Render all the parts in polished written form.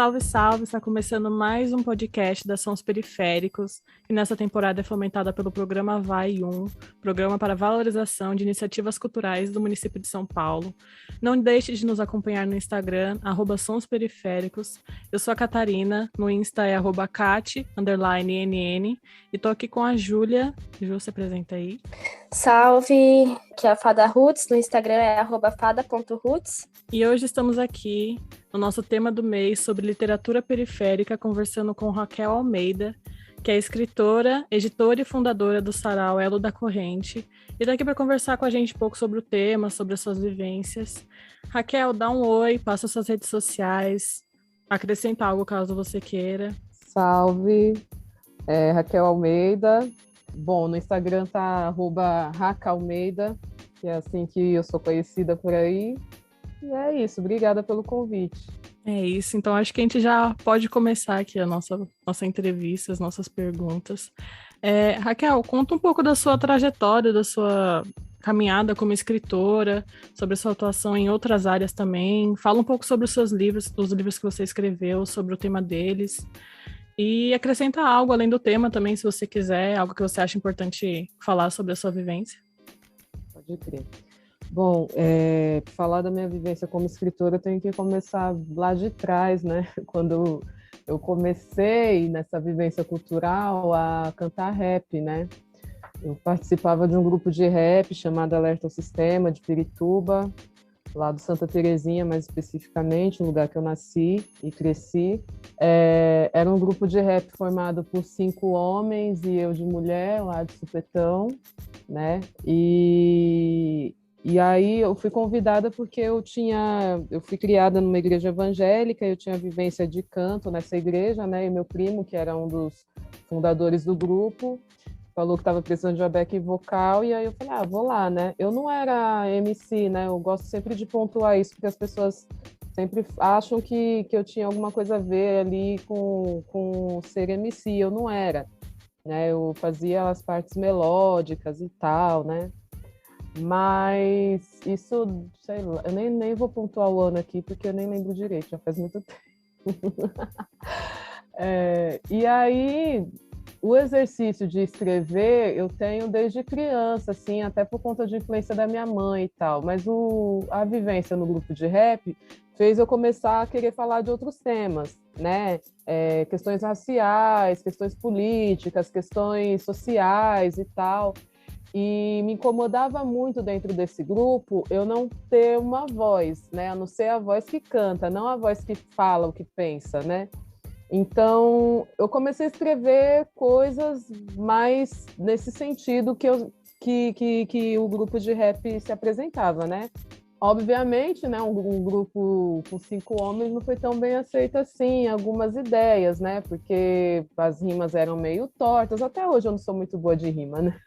Salve, salve! Está começando mais um podcast da Sons Periféricos, que nessa temporada é fomentada pelo programa Vai programa para valorização de iniciativas culturais do município de São Paulo. Não deixe de nos acompanhar no Instagram, @sonsperiféricos. Eu sou a Catarina, no Insta é @cati_nn, e tô aqui com a Júlia. Ju, se apresenta aí. Salve! Aqui é a Fada Roots, no Instagram é @fada.roots. E hoje estamos aqui no nosso tema do mês sobre literatura periférica, conversando com Raquel Almeida, que é escritora, editora e fundadora do Sarau Elo da Corrente, e daqui para conversar com a gente um pouco sobre o tema, sobre as suas vivências. Raquel, dá um oi, passa suas redes sociais, acrescenta algo caso você queira. Salve, Raquel Almeida. Bom, no Instagram tá @racalmeida, que é assim que eu sou conhecida por aí. E é isso, obrigada pelo convite. É isso, então acho que a gente já pode começar aqui a nossa entrevista, as nossas perguntas. Raquel, conta um pouco da sua trajetória, da sua caminhada como escritora, sobre a sua atuação em outras áreas também. Fala um pouco sobre os seus livros, os livros que você escreveu, sobre o tema deles. E acrescenta algo além do tema também, se você quiser, algo que você acha importante falar sobre a sua vivência. Pode crer. Bom, falar da minha vivência como escritora, eu tenho que começar lá de trás, né? Quando eu comecei nessa vivência cultural a cantar rap, né? Eu participava de um grupo de rap chamado Alerta ao Sistema, de Pirituba, lá do Santa Terezinha, mais especificamente, um lugar que eu nasci e cresci. Era um grupo de rap formado por 5 homens e eu de mulher, lá de Supetão, né? E aí eu fui convidada porque eu fui criada numa igreja evangélica, eu tinha vivência de canto nessa igreja, né? E meu primo, que era um dos fundadores do grupo, falou que estava precisando de uma back vocal, e aí eu falei, vou lá, né? Eu não era MC, né? Eu gosto sempre de pontuar isso, porque as pessoas sempre acham que eu tinha alguma coisa a ver ali com ser MC, eu não era, né? Eu fazia as partes melódicas e tal, né? Mas isso, sei lá, eu nem vou pontuar o ano aqui, porque eu nem lembro direito, já faz muito tempo. E aí, o exercício de escrever eu tenho desde criança, assim, até por conta de influência da minha mãe e tal, mas a vivência no grupo de rap fez eu começar a querer falar de outros temas, né? Questões raciais, questões políticas, questões sociais e tal. E me incomodava muito dentro desse grupo eu não ter uma voz, né? A não ser a voz que canta, não a voz que fala o que pensa, né? Então, eu comecei a escrever coisas mais nesse sentido que o grupo de rap se apresentava, né? Obviamente, né, um grupo com 5 homens não foi tão bem aceito assim, algumas ideias, né? Porque as rimas eram meio tortas. Até hoje eu não sou muito boa de rima, né?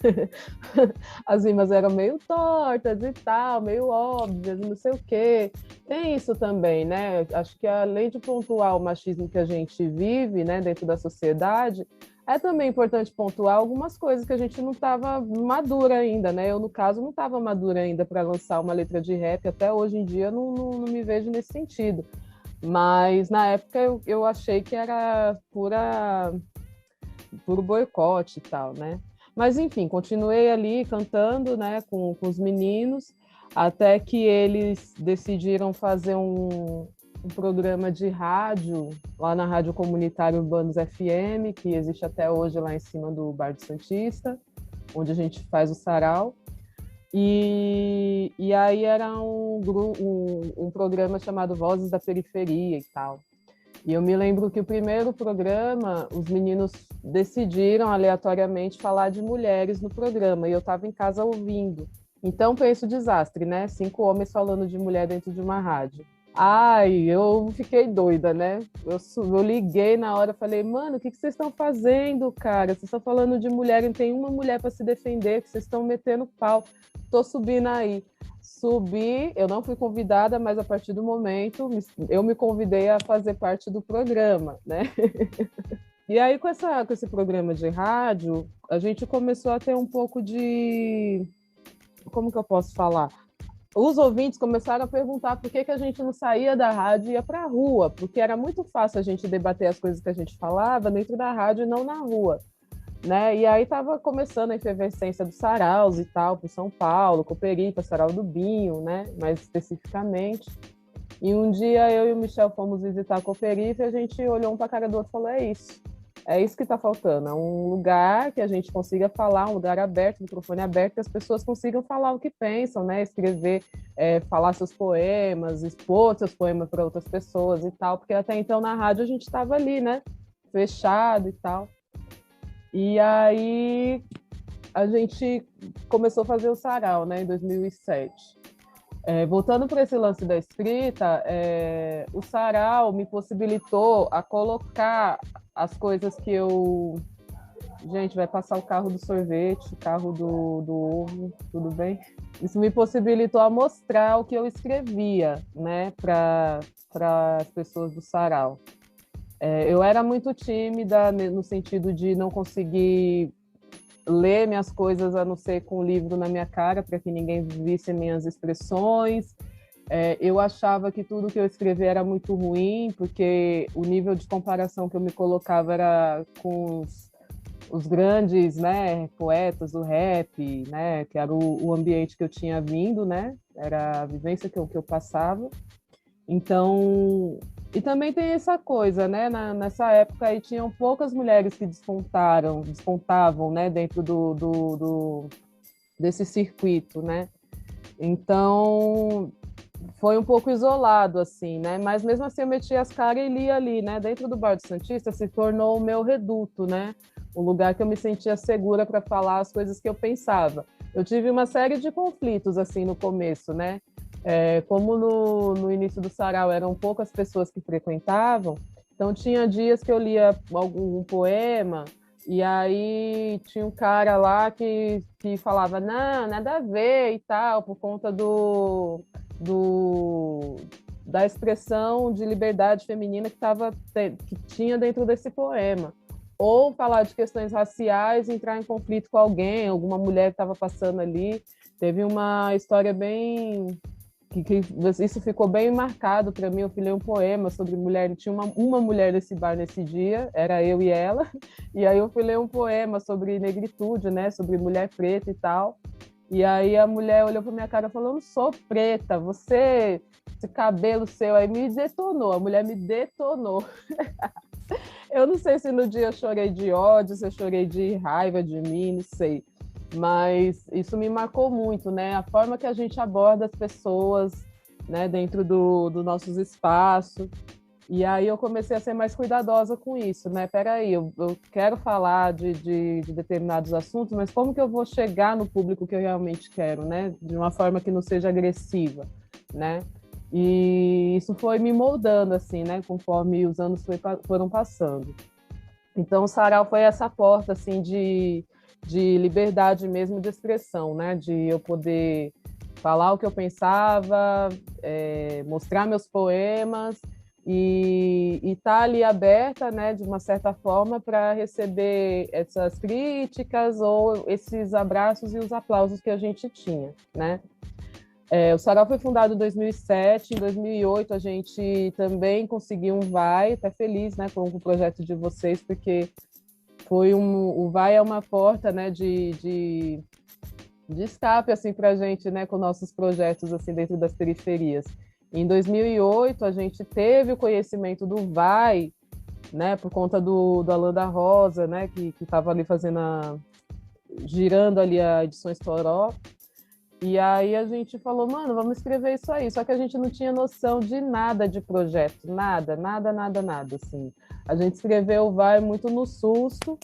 As rimas eram meio tortas e tal, meio óbvias, não sei o quê. Tem isso também, né? Acho que além de pontuar o machismo que a gente vive, né, dentro da sociedade, é também importante pontuar algumas coisas que a gente não estava madura ainda, né? Eu, no caso, não estava madura ainda para lançar uma letra de rap. Até hoje em dia não me vejo nesse sentido. Mas na época eu achei que era puro boicote e tal, né? Mas enfim, continuei ali cantando, né, com os meninos, até que eles decidiram fazer um programa de rádio lá na Rádio Comunitária Urbanos FM, que existe até hoje lá em cima do Bar do Santista, onde a gente faz o sarau. E aí era um programa chamado Vozes da Periferia e tal. E eu me lembro que o primeiro programa, os meninos decidiram aleatoriamente falar de mulheres no programa, e eu estava em casa ouvindo. Então, penso o desastre, né? 5 homens falando de mulher dentro de uma rádio. Ai, eu fiquei doida, né? Eu liguei na hora, falei, mano, o que vocês estão fazendo, cara? Vocês estão falando de mulher, não tem uma mulher para se defender, que vocês estão metendo pau. Tô subindo aí. Subi, eu não fui convidada, mas a partir do momento eu me convidei a fazer parte do programa, né? E aí, com esse programa de rádio, a gente começou a ter um pouco de... Como que eu posso falar? os ouvintes começaram a perguntar por que a gente não saía da rádio e ia para a rua, porque era muito fácil a gente debater as coisas que a gente falava dentro da rádio e não na rua, né? E aí estava começando a efervescência dos saraus e tal, por São Paulo, Cooperifa, Sarau do Binho, né? Mais especificamente. E um dia eu e o Michel fomos visitar a Cooperifa e a gente olhou um para a cara do outro e falou, é isso que está faltando, é um lugar que a gente consiga falar, um lugar aberto, microfone aberto, que as pessoas consigam falar o que pensam, né? Escrever, falar seus poemas, expor seus poemas para outras pessoas e tal, porque até então na rádio a gente estava ali, né? Fechado e tal. E aí a gente começou a fazer o sarau, né? Em 2007. Voltando para esse lance da escrita, o sarau me possibilitou a colocar as coisas que eu... Gente, vai passar o carro do sorvete, o carro do ovo, tudo bem? Isso me possibilitou a mostrar o que eu escrevia, né, para as pessoas do sarau. Eu era muito tímida no sentido de não conseguir ler minhas coisas a não ser com o livro na minha cara, para que ninguém visse minhas expressões. Eu achava que tudo que eu escrevia era muito ruim, porque o nível de comparação que eu me colocava era com os grandes, né, poetas do rap, né, que era o ambiente que eu tinha vindo, né, era a vivência que eu passava. Então, e também tem essa coisa, né, nessa época aí tinham poucas mulheres que despontavam, né, dentro desse circuito, né. Então, foi um pouco isolado, assim, né? Mas mesmo assim eu meti as caras e li ali, né? Dentro do Bar do Santista se tornou o meu reduto, né? O lugar que eu me sentia segura para falar as coisas que eu pensava. Eu tive uma série de conflitos, assim, no começo, né? Como no início do sarau eram poucas pessoas que frequentavam, então tinha dias que eu lia algum poema e aí tinha um cara lá que falava, não, nada a ver e tal, por conta da expressão de liberdade feminina que tinha dentro desse poema. Ou falar de questões raciais, entrar em conflito com alguém, alguma mulher que estava passando ali. Teve uma história bem... que isso ficou bem marcado para mim. Eu falei um poema sobre mulher, tinha uma mulher nesse bar nesse dia, era eu e ela, e aí eu falei um poema sobre negritude, né, sobre mulher preta e tal. E aí a mulher olhou para minha cara e falou, eu não sou preta, esse cabelo seu aí me detonou, a mulher me detonou. Eu não sei se no dia eu chorei de ódio, se eu chorei de raiva de mim, não sei. Mas isso me marcou muito, né? A forma que a gente aborda as pessoas, né, dentro do nossos espaços. E aí eu comecei a ser mais cuidadosa com isso, né? Peraí, eu quero falar de determinados assuntos, mas como que eu vou chegar no público que eu realmente quero, né? De uma forma que não seja agressiva, né? E isso foi me moldando, assim, né? Conforme os anos foram passando. Então, o sarau foi essa porta, assim, de liberdade mesmo de expressão, né? De eu poder falar o que eu pensava, mostrar meus poemas e estar ali aberta, né, de uma certa forma, para receber essas críticas ou esses abraços e os aplausos que a gente tinha, né? O sarau foi fundado em 2007, em 2008 a gente também conseguiu um VAI, até feliz, né, com o projeto de vocês, porque o VAI é uma porta, né, de escape assim para a gente, né, com nossos projetos assim dentro das periferias. Em 2008 a gente teve o conhecimento do VAI, né, por conta do Alan da Rosa, né, que estava ali girando ali a Edições Toró. E aí a gente falou, mano, vamos escrever isso aí. Só que a gente não tinha noção de nada de projeto, nada, assim. A gente escreveu o VAI muito no susto.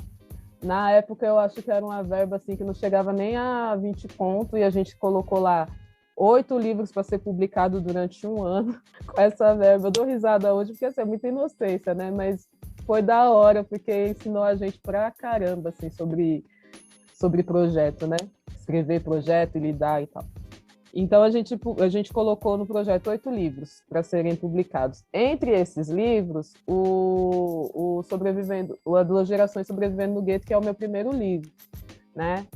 Na época eu acho que era uma verba assim que não chegava nem a 20 conto e a gente colocou lá 8 livros para ser publicado durante um ano com essa verba. Eu dou risada hoje porque assim, é muita inocência, né? Mas foi da hora porque ensinou a gente pra caramba assim, sobre projeto, né? Escrever projeto e lidar e tal. Então, a gente colocou no projeto 8 livros para serem publicados. Entre esses livros, o Duas Gerações Sobrevivendo no Gueto, que é o meu primeiro livro, né?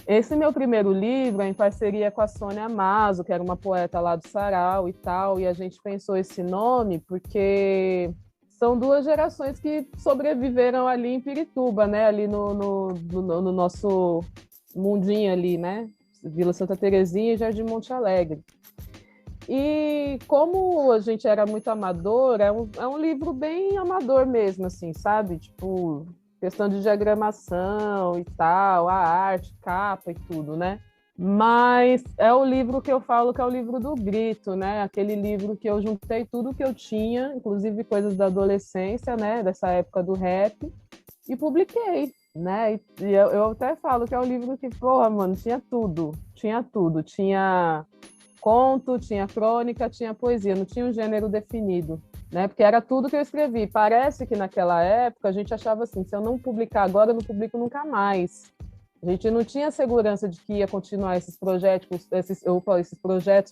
Esse meu primeiro livro é em parceria com a Sônia Maso, que era uma poeta lá do Sarau e tal, e a gente pensou esse nome porque são duas gerações que sobreviveram ali em Pirituba, né? Ali no nosso mundinho ali, né? Vila Santa Terezinha e Jardim Monte Alegre. E como a gente era muito amador, é um livro bem amador mesmo, assim, sabe? Tipo, questão de diagramação e tal, a arte, capa e tudo, né? Mas é o livro que eu falo que é o livro do grito, né? Aquele livro que eu juntei tudo que eu tinha, inclusive coisas da adolescência, né? Dessa época do rap, e publiquei, né? E eu até falo que é um livro que, porra, mano, tinha tudo. Tinha tudo. Tinha conto, tinha crônica, tinha poesia, não tinha um gênero definido, né? Porque era tudo que eu escrevi. Parece que naquela época a gente achava assim, se eu não publicar agora, eu não publico nunca mais. A gente não tinha segurança de que ia continuar esses projetos,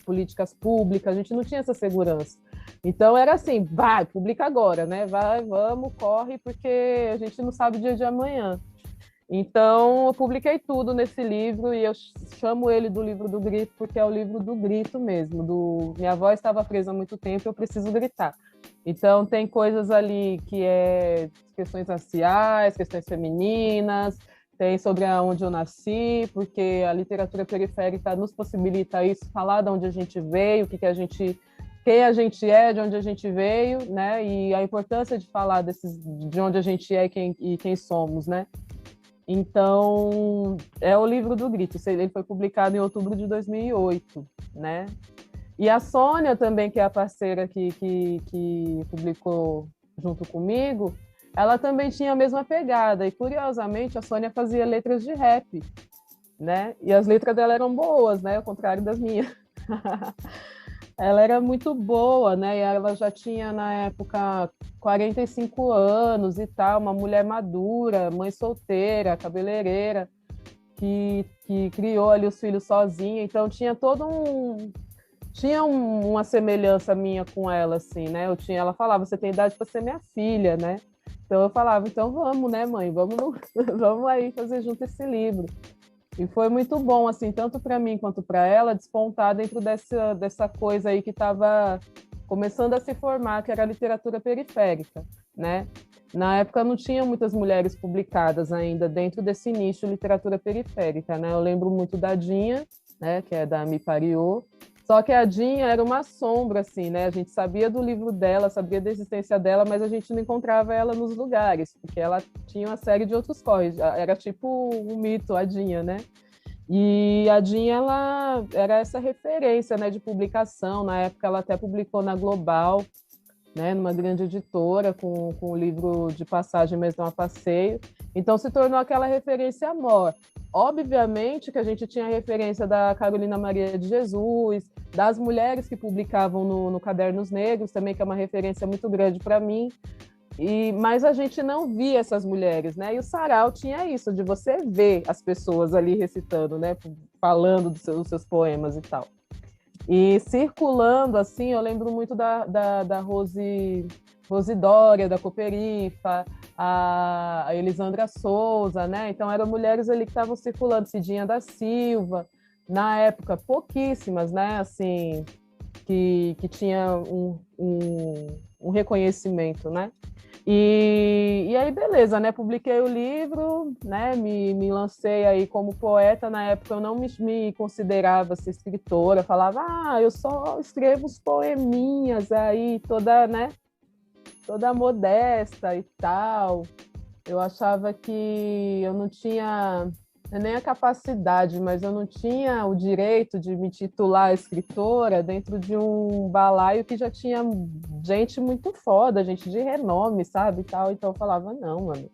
políticas públicas, a gente não tinha essa segurança. Então era assim, vai, publica agora, né? Vai, vamos, corre, porque a gente não sabe o dia de amanhã. Então, eu publiquei tudo nesse livro e eu chamo ele do livro do grito porque é o livro do grito mesmo. Minha voz estava presa há muito tempo, eu preciso gritar. Então, tem coisas ali que é questões raciais, questões femininas, tem sobre onde eu nasci, porque a literatura periférica nos possibilita isso, falar de onde a gente veio, quem a gente é, de onde a gente veio, né? E a importância de falar de onde a gente é e quem somos, né? Então, é o livro do grito. Ele foi publicado em outubro de 2008, né? E a Sônia também, que é a parceira que publicou junto comigo, ela também tinha a mesma pegada. E, curiosamente, a Sônia fazia letras de rap, né? E as letras dela eram boas, né? Ao contrário das minhas. Ela era muito boa, né? E ela já tinha, na época, 45 anos e tal, uma mulher madura, mãe solteira, cabeleireira, que criou ali os filhos sozinha. Então, tinha uma semelhança minha com ela, assim, né? Ela falava, você tem idade para ser minha filha, né? Então, eu falava, então vamos, né, mãe? Vamos aí fazer junto esse livro. E foi muito bom, assim, tanto para mim quanto para ela, despontar dentro dessa coisa aí que estava começando a se formar, que era a literatura periférica, né? Na época não tinha muitas mulheres publicadas ainda dentro desse nicho literatura periférica, né? Eu lembro muito da Dinha, né, que é da Me Pariô, só que a Dinha era uma sombra, assim, né? A gente sabia do livro dela, sabia da existência dela, mas a gente não encontrava ela nos lugares, porque ela tinha uma série de outros corres. Era tipo um mito, a Dinha, né? E a Dinha, ela era essa referência, né, de publicação. Na época, ela até publicou na Global, né, numa grande editora, com o livro de passagem, mas não a passeio. Então, se tornou aquela referência maior. Obviamente que a gente tinha a referência da Carolina Maria de Jesus, das mulheres que publicavam no Cadernos Negros, também, que é uma referência muito grande para mim, mas a gente não via essas mulheres, né? E o Sarau tinha isso, de você ver as pessoas ali recitando, né? Falando dos seus poemas e tal. E circulando, assim, eu lembro muito da Rose Dória, da Cooperifa, a Elisandra Souza, né? Então, eram mulheres ali que estavam circulando, Cidinha da Silva, na época, pouquíssimas, né? Assim, que tinha um reconhecimento, né? E aí, beleza, né? Publiquei o livro, né? Me lancei aí como poeta. Na época eu não me considerava ser escritora, falava, eu só escrevo os poeminhas aí, toda, né? Toda modesta e tal. Eu achava que eu não tinha nem a capacidade, mas eu não tinha o direito de me titular escritora dentro de um balaio que já tinha gente muito foda, gente de renome, sabe, e tal. Então eu falava, não, mano,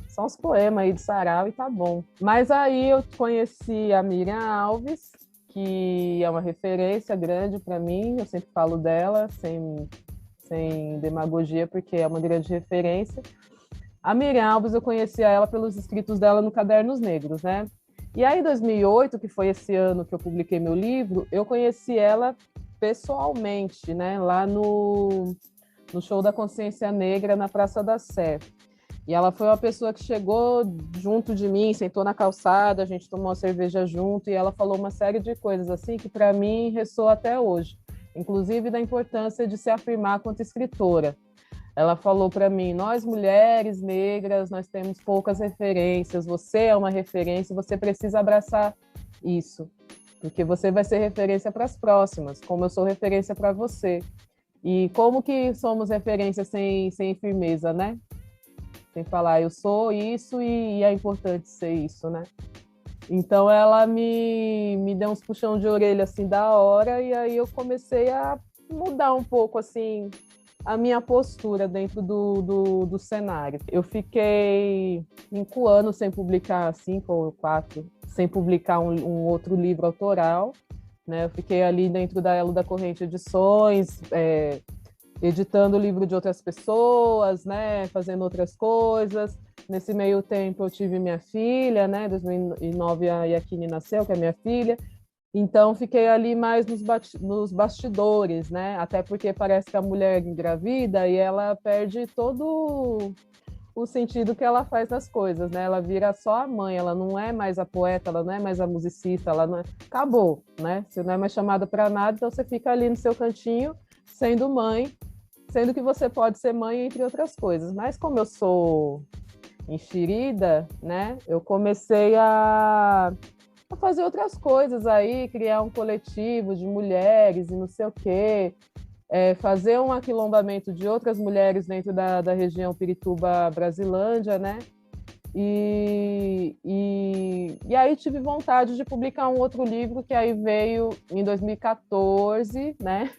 só uns poemas aí de Sarau e tá bom. Mas aí eu conheci a Miriam Alves, que é uma referência grande para mim, eu sempre falo dela, sem demagogia, porque é uma grande referência. A Miriam Alves, eu conhecia ela pelos escritos dela no Cadernos Negros, né? E aí, em 2008, que foi esse ano que eu publiquei meu livro, eu conheci ela pessoalmente, né? Lá no show da Consciência Negra, na Praça da Sé. E ela foi uma pessoa que chegou junto de mim, sentou na calçada, a gente tomou uma cerveja junto e ela falou uma série de coisas assim que para mim ressoa até hoje, inclusive da importância de se afirmar quanto escritora. Ela falou para mim: nós mulheres negras, nós temos poucas referências, você é uma referência, você precisa abraçar isso, porque você vai ser referência para as próximas, como eu sou referência para você. E como que somos referência sem firmeza, né? Sem falar, eu sou isso e é importante ser isso, né? Então ela me deu uns puxão de orelha assim da hora, e aí eu comecei a mudar um pouco assim a minha postura dentro do cenário. Eu fiquei 5 anos sem publicar, 5 ou 4, sem publicar um outro livro autoral, né? Eu fiquei ali dentro da Elo da Corrente Edições, editando o livro de outras pessoas, né? Fazendo outras coisas. Nesse meio tempo eu tive minha filha, né? Em 2009 a Yakine nasceu, que é minha filha. Então, fiquei ali mais nos bastidores, né? Até porque parece que a mulher engravida e ela perde todo o sentido que ela faz nas coisas, né? Ela vira só a mãe, ela não é mais a poeta, ela não é mais a musicista, ela não é... Acabou, né? Você não é mais chamada para nada, então você fica ali no seu cantinho, sendo mãe, sendo que você pode ser mãe, entre outras coisas. Mas como eu sou enxerida, né? Eu comecei a fazer outras coisas aí, criar um coletivo de mulheres e não sei o quê, fazer um aquilombamento de outras mulheres dentro da região Pirituba, Brasilândia, né? E aí tive vontade de publicar um outro livro que aí veio em 2014, né?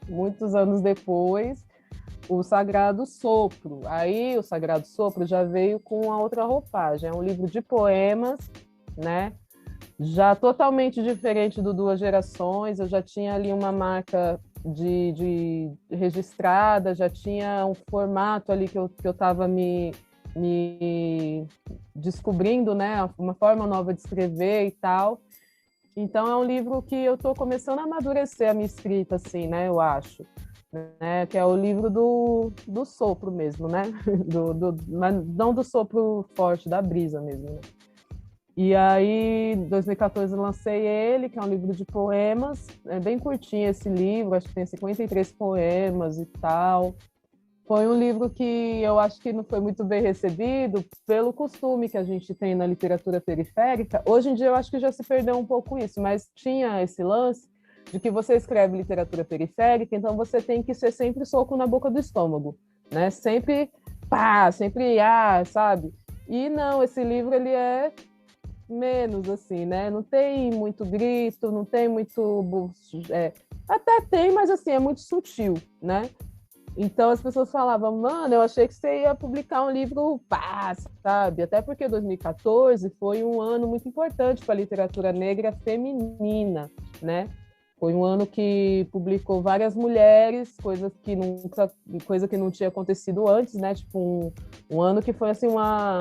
Muitos anos depois, o Sagrado Sopro. Aí o Sagrado Sopro já veio com a outra roupagem, é um livro de poemas, né? Já totalmente diferente do Duas Gerações, eu já tinha ali uma marca de registrada, já tinha um formato ali que eu estava me descobrindo, né? Uma forma nova de escrever e tal. Então, é um livro que eu estou começando a amadurecer a minha escrita, assim, né? Eu acho. Né? Que é o livro do sopro mesmo, né? Mas não do sopro forte, da brisa mesmo, né? E aí, em 2014, eu lancei ele, que é um livro de poemas. É bem curtinho esse livro, acho que tem 53 poemas e tal. Foi um livro que eu acho que não foi muito bem recebido pelo costume que a gente tem na literatura periférica. Hoje em dia, eu acho que já se perdeu um pouco isso, mas tinha esse lance de que você escreve literatura periférica, então você tem que ser sempre soco na boca do estômago, né? Sempre pá, sempre sabe? E não, esse livro ele é menos, assim, né? Não tem muito grito, não tem muito... até tem, mas, assim, é muito sutil, né? Então, as pessoas falavam, mano, eu achei que você ia publicar um livro, pá, sabe? Até porque 2014 foi um ano muito importante para a literatura negra feminina, né? Foi um ano que publicou várias mulheres, coisa que não tinha acontecido antes, né? Tipo, um ano que foi, assim, uma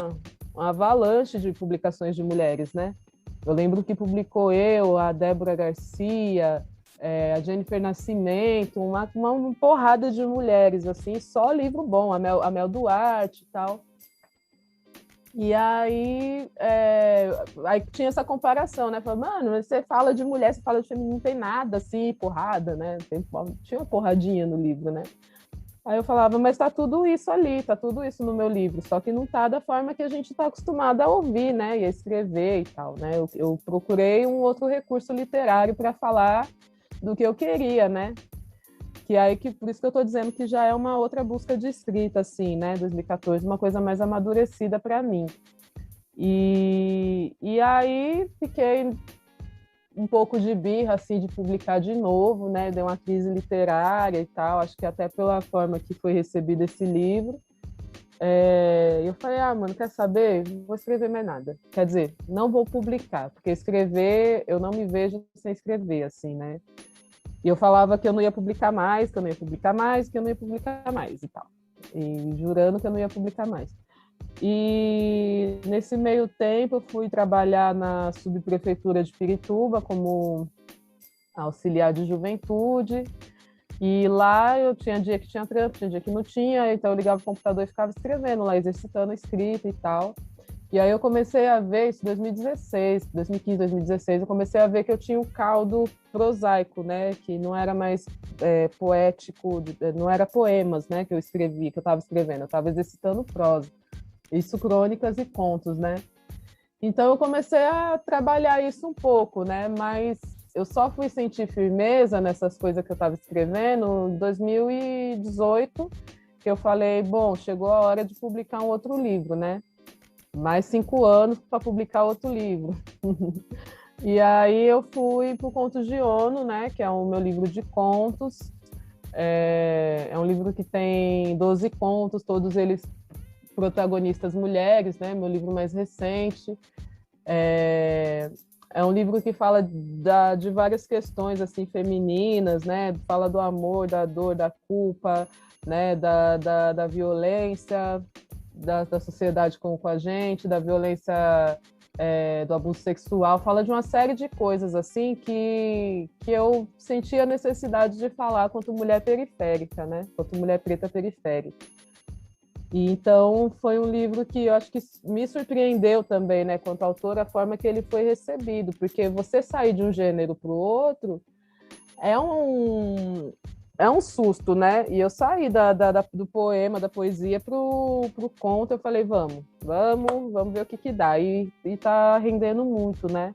avalanche de publicações de mulheres, né? Eu lembro que publicou eu, a Débora Garcia, a Jennifer Nascimento, uma porrada de mulheres, assim, só livro bom, a Mel Duarte e tal. E aí tinha essa comparação, né? Falei, mano, você fala de mulher, você fala de feminino, não tem nada assim, porrada, né? Tinha uma porradinha no livro, né? Aí eu falava, mas tá tudo isso ali, tá tudo isso no meu livro, só que não tá da forma que a gente está acostumado a ouvir, né? E a escrever e tal, né? Eu procurei um outro recurso literário para falar do que eu queria, né? Por isso que eu estou dizendo que já é uma outra busca de escrita, assim, né? 2014, uma coisa mais amadurecida para mim. E aí fiquei um pouco de birra, assim, de publicar de novo, né? Deu uma crise literária e tal, acho que até pela forma que foi recebido esse livro. Eu falei, mano, quer saber? Não vou escrever mais nada. Quer dizer, não vou publicar, porque escrever, eu não me vejo sem escrever, assim, né? E eu falava que eu não ia publicar mais, que eu não ia publicar mais, que eu não ia publicar mais e tal. E jurando que eu não ia publicar mais. E nesse meio tempo eu fui trabalhar na subprefeitura de Pirituba como auxiliar de juventude. E lá eu tinha dia que tinha trampo, tinha dia que não tinha, então eu ligava o computador e ficava escrevendo lá, exercitando a escrita e tal. E aí eu comecei a ver, isso em 2016, 2015, 2016, eu comecei a ver que eu tinha um caldo prosaico, né? Que não era mais poético, não era poemas, né? Que eu escrevi, que eu estava escrevendo, eu estava exercitando prosa. Isso, crônicas e contos, né? Então eu comecei a trabalhar isso um pouco, né? Mas eu só fui sentir firmeza nessas coisas que eu estava escrevendo em 2018, que eu falei, bom, chegou a hora de publicar um outro livro, né? Mais 5 anos para publicar outro livro. E aí eu fui para o Contos de Ono, né? Que é o meu livro de contos. É um livro que tem 12 contos, todos eles protagonistas mulheres, né? Meu livro mais recente. É um livro que fala de várias questões assim femininas, né? Fala do amor, da dor, da culpa, né? Da violência da sociedade com a gente, da violência, do abuso sexual. Fala de uma série de coisas assim que eu senti a necessidade de falar quanto mulher periférica, né? Quanto mulher preta periférica. E então foi um livro que eu acho que me surpreendeu também, né, quanto autora, a forma que ele foi recebido, porque você sair de um gênero para o outro é um susto, né? E eu saí do poema, da poesia pro conto, eu falei, vamos ver o que dá. E tá rendendo muito, né?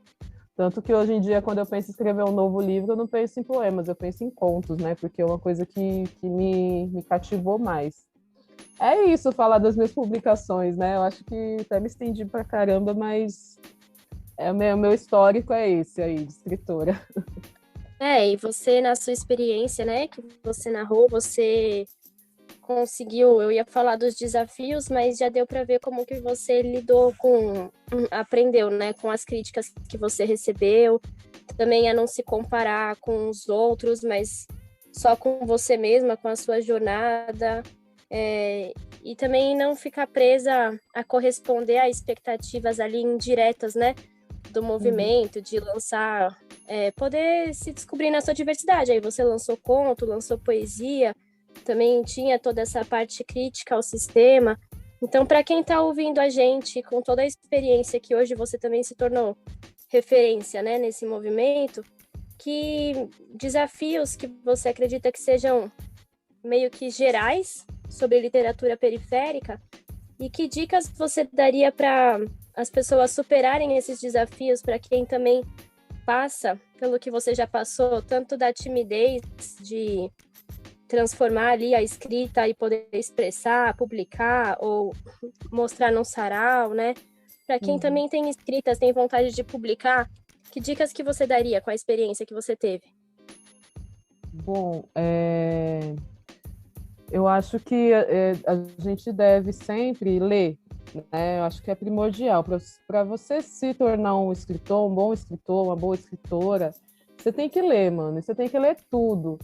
Tanto que hoje em dia, quando eu penso em escrever um novo livro, eu não penso em poemas, eu penso em contos, né? Porque é uma coisa que me cativou mais. É isso, falar das minhas publicações, né? Eu acho que até me estendi pra caramba, mas o meu histórico é esse aí, de escritora. E você, na sua experiência, né, que você narrou, você conseguiu, eu ia falar dos desafios, mas já deu para ver como que você lidou aprendeu, né, com as críticas que você recebeu, também a não se comparar com os outros, mas só com você mesma, com a sua jornada, e também não ficar presa a corresponder a expectativas ali indiretas, né, do movimento, de lançar, poder se descobrir na sua diversidade. Aí você lançou conto, lançou poesia, também tinha toda essa parte crítica ao sistema. Então, para quem está ouvindo a gente, com toda a experiência que hoje você também se tornou referência, né, nesse movimento, que desafios que você acredita que sejam meio que gerais sobre literatura periférica e que dicas você daria para as pessoas superarem esses desafios, para quem também passa pelo que você já passou, tanto da timidez de transformar ali a escrita e poder expressar, publicar ou mostrar num sarau, né? Para quem também tem escritas, tem vontade de publicar, que dicas que você daria com a experiência que você teve? Bom, eu acho que a gente deve sempre ler, né? Eu acho que é primordial. Para você se tornar um escritor, um bom escritor, uma boa escritora, você tem que ler, mano. Você tem que ler tudo.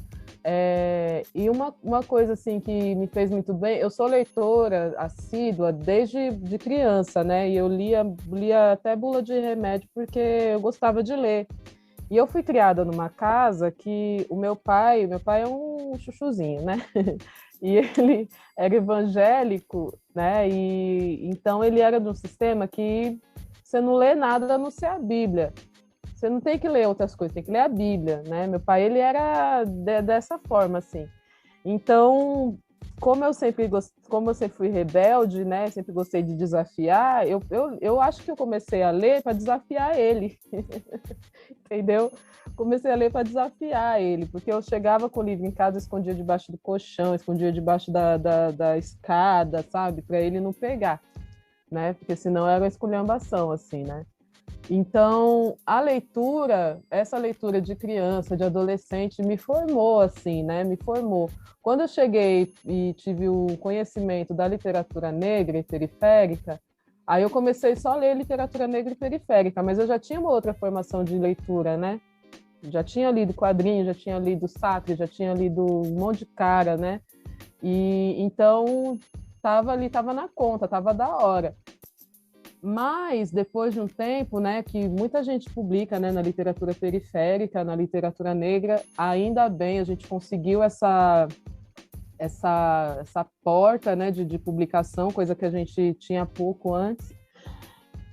E uma coisa assim que me fez muito bem, eu sou leitora assídua desde de criança, né? E eu lia até bula de remédio porque eu gostava de ler. E eu fui criada numa casa que o meu pai é um chuchuzinho, né? E ele era evangélico, né? E então ele era de um sistema que você não lê nada a não ser a Bíblia. Você não tem que ler outras coisas, tem que ler a Bíblia, né? Meu pai, ele era dessa forma, assim. Então, como eu sempre fui rebelde, né? Sempre gostei de desafiar, eu acho que eu comecei a ler para desafiar ele. Entendeu? Comecei a ler para desafiar ele, porque eu chegava com o livro em casa, escondia debaixo do colchão, escondia debaixo da escada, sabe? Para ele não pegar, né? Porque senão era uma esculhambação, assim, né? Então, a leitura, essa leitura de criança, de adolescente, me formou, assim, né? Me formou. Quando eu cheguei e tive o conhecimento da literatura negra e periférica, aí eu comecei só a ler literatura negra e periférica, mas eu já tinha uma outra formação de leitura, né? Já tinha lido quadrinhos, já tinha lido Sartre, já tinha lido um monte de cara, né? E então estava ali, estava na conta, estava da hora. Mas, depois de um tempo, né, que muita gente publica, né, na literatura periférica, na literatura negra, ainda bem a gente conseguiu essa porta, né, de publicação, coisa que a gente tinha pouco antes.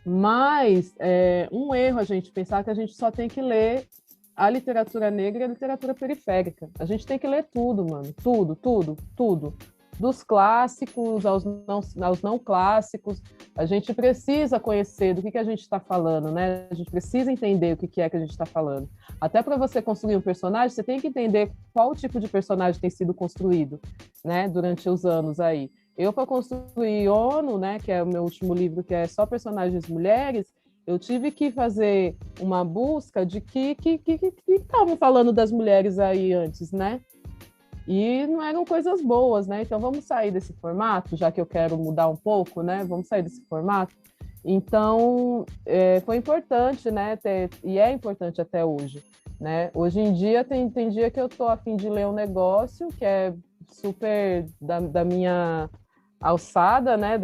Mas é um erro a gente pensar que a gente só tem que ler a literatura negra e a literatura periférica. A gente tem que ler tudo, mano. Tudo, tudo, tudo. Dos clássicos aos não clássicos. A gente precisa conhecer do que a gente está falando, né? A gente precisa entender o que é que a gente está falando. Até para você construir um personagem, você tem que entender qual tipo de personagem tem sido construído, né? Durante os anos aí. Eu, para construir ONU, né, que é o meu último livro, que é só personagens mulheres, eu tive que fazer uma busca de que estavam falando das mulheres aí antes, né? E não eram coisas boas, né? Então vamos sair desse formato, já que eu quero mudar um pouco, né? Vamos sair desse formato. Então foi importante, né? E é importante até hoje, né? Hoje em dia tem dia que eu tô a fim de ler um negócio que é super da minha alçada, né?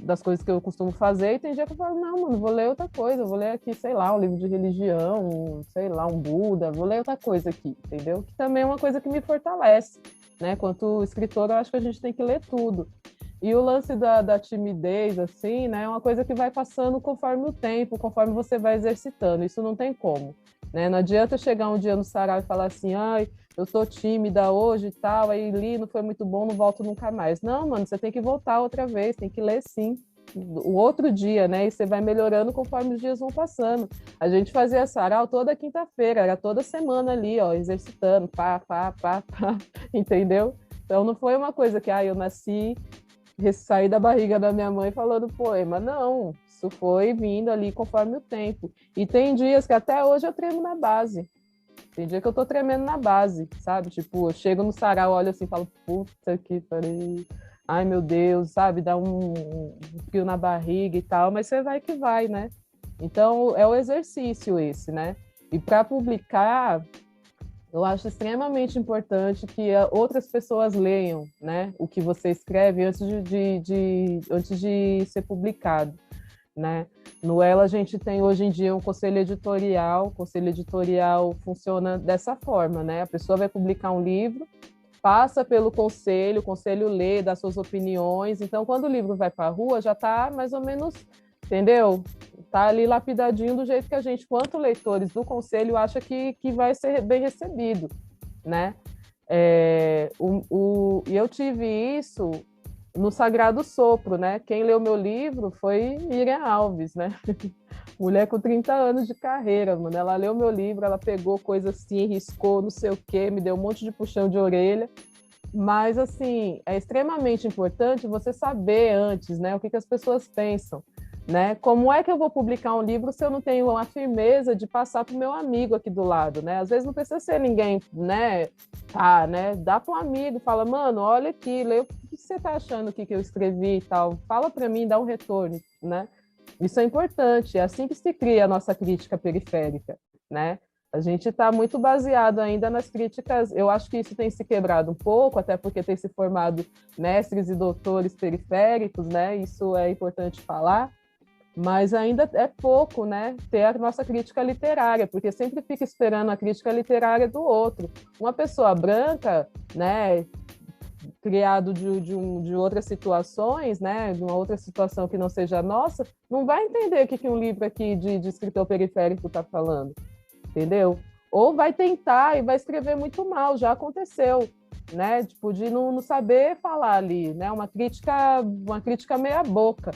Das coisas que eu costumo fazer, e tem dia que eu falo, não, mano, vou ler outra coisa, vou ler aqui, sei lá, um livro de religião, sei lá, um Buda, vou ler outra coisa aqui, entendeu? Que também é uma coisa que me fortalece, né? Quanto escritor, eu acho que a gente tem que ler tudo. E o lance da timidez, assim, né, é uma coisa que vai passando conforme o tempo, conforme você vai exercitando, isso não tem como, né? Não adianta chegar um dia no sarau e falar assim, ai, eu tô tímida hoje e tal, aí li, não foi muito bom, não volto nunca mais. Não, mano, você tem que voltar outra vez, tem que ler sim, o outro dia, né? E você vai melhorando conforme os dias vão passando. A gente fazia sarau toda quinta-feira, era toda semana ali, ó, exercitando, pá, entendeu? Então não foi uma coisa que, eu nasci, saí da barriga da minha mãe falando poema, não. Isso foi vindo ali conforme o tempo. E tem dias que até hoje eu tremo na base. Tem dia que eu tô tremendo na base, sabe? Tipo, eu chego no sarau, olho assim e falo, puta que pariu. Ai, meu Deus, sabe? Dá um frio na barriga e tal, mas você vai que vai, né? Então, é o exercício esse, né? E para publicar, eu acho extremamente importante que outras pessoas leiam, né? O que você escreve antes antes de ser publicado, né? No Ela a gente tem hoje em dia um conselho editorial. O conselho editorial funciona dessa forma, né? A pessoa vai publicar um livro, passa pelo conselho, o conselho lê, dá suas opiniões. Então, quando o livro vai para a rua, já está mais ou menos, entendeu? Está ali lapidadinho do jeito que a gente, quanto leitores do conselho, acha que vai ser bem recebido, né? E eu tive isso no Sagrado Sopro, né? Quem leu meu livro foi Miriam Alves, né? Mulher com 30 anos de carreira, mano. Ela leu meu livro, ela pegou coisa assim, riscou, não sei o quê, me deu um monte de puxão de orelha. Mas, assim, é extremamente importante você saber antes, né? O que as pessoas pensam, né? Como é que eu vou publicar um livro se eu não tenho a firmeza de passar para o meu amigo aqui do lado, né? Às vezes não precisa ser ninguém, né? Né? Dá para um amigo, fala, mano, olha aqui, lê o que você tá achando aqui que eu escrevi e tal. Fala para mim, dá um retorno, né? Isso é importante, é assim que se cria a nossa crítica periférica, né? A gente está muito baseado ainda nas críticas, eu acho que isso tem se quebrado um pouco, até porque tem se formado mestres e doutores periféricos, né? Isso é importante falar, mas ainda é pouco, né, ter a nossa crítica literária, porque sempre fica esperando a crítica literária do outro. Uma pessoa branca, né, criado de outras situações, né, de uma outra situação que não seja nossa, não vai entender o que um livro aqui de escritor periférico está falando, entendeu? Ou vai tentar e vai escrever muito mal, já aconteceu, né, tipo, de não saber falar ali, né, uma crítica meia boca,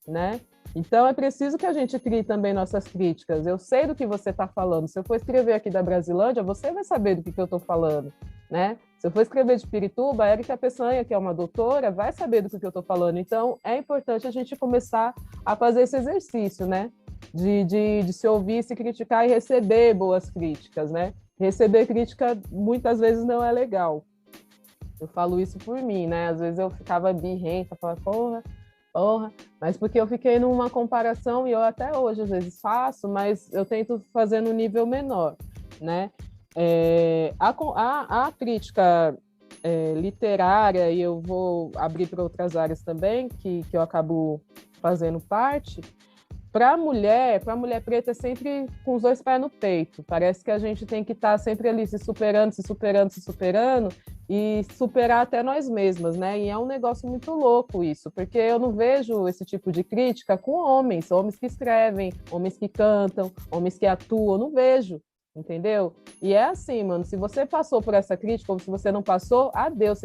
né? Então, é preciso que a gente crie também nossas críticas. Eu sei do que você está falando. Se eu for escrever aqui da Brasilândia, você vai saber do que eu estou falando, né? Se eu for escrever de Pirituba, a Érica Peçanha, que é uma doutora, vai saber do que eu estou falando. Então, é importante a gente começar a fazer esse exercício, né? De se ouvir, se criticar e receber boas críticas, né? Receber crítica, muitas vezes, não é legal. Eu falo isso por mim, né? Às vezes eu ficava birrenta, falava, porra, mas porque eu fiquei numa comparação, e eu até hoje às vezes faço, mas eu tento fazer no nível menor, né? A crítica literária, e eu vou abrir para outras áreas também, que eu acabo fazendo parte, para a mulher preta é sempre com os dois pés no peito. Parece que a gente tem que estar sempre ali se superando, se superando, se superando, e superar até nós mesmas, né? E é um negócio muito louco isso, porque eu não vejo esse tipo de crítica com homens que escrevem, homens que cantam, homens que atuam, eu não vejo, entendeu? E é assim, mano, se você passou por essa crítica, ou se você não passou, adeus,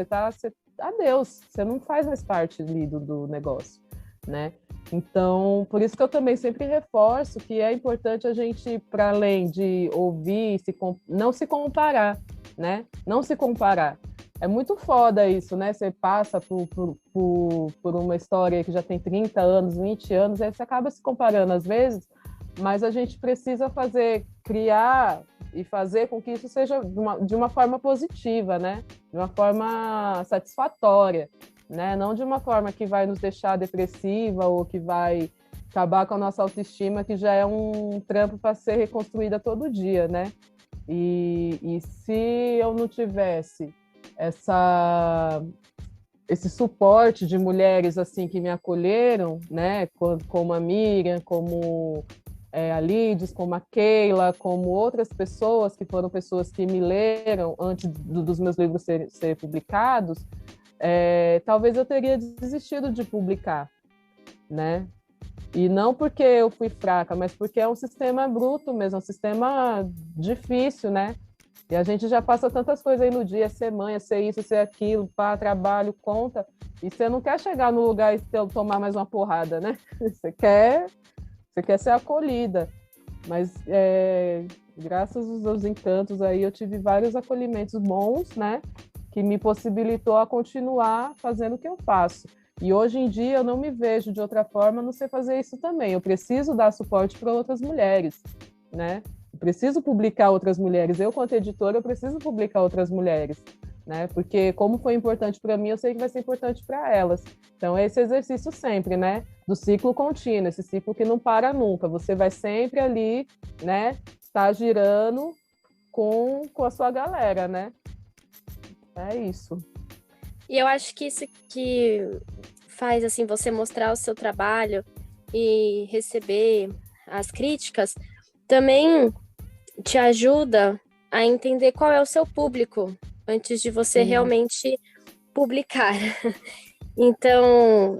adeus, você não faz mais parte ali do negócio, né? Então, por isso que eu também sempre reforço que é importante a gente, para além de ouvir, não se comparar, né? Não se comparar. É muito foda isso, né? Você passa por uma história que já tem 30 anos, 20 anos, aí você acaba se comparando às vezes, mas a gente precisa criar e fazer com que isso seja de uma forma positiva, né? De uma forma satisfatória, né? Não de uma forma que vai nos deixar depressiva ou que vai acabar com a nossa autoestima, que já é um trampo para ser reconstruída todo dia, né? E se eu não tivesse esse suporte de mulheres assim que me acolheram, né? Como a Miriam, como a Lides, como a Keila, como outras pessoas que foram pessoas que me leram antes dos meus livros serem publicados, talvez eu teria desistido de publicar, né? E não porque eu fui fraca, mas porque é um sistema bruto mesmo, é um sistema difícil, né? E a gente já passa tantas coisas aí no dia, ser mãe, ser isso, ser aquilo, pá, trabalho, conta, e você não quer chegar no lugar e tomar mais uma porrada, né? Você quer ser acolhida. Mas graças aos encantos aí eu tive vários acolhimentos bons, né? Que me possibilitou a continuar fazendo o que eu faço. E hoje em dia eu não me vejo de outra forma, não sei fazer isso também. Eu preciso dar suporte para outras mulheres, né? Eu preciso publicar outras mulheres. Eu, quanto editora, eu preciso publicar outras mulheres, né? Porque como foi importante para mim, eu sei que vai ser importante para elas. Então, é esse exercício sempre, né? Do ciclo contínuo, esse ciclo que não para nunca. Você vai sempre ali, né? Tá girando com a sua galera, né? É isso. E eu acho que isso que faz assim você mostrar o seu trabalho e receber as críticas também te ajuda a entender qual é o seu público antes de você realmente publicar. Então,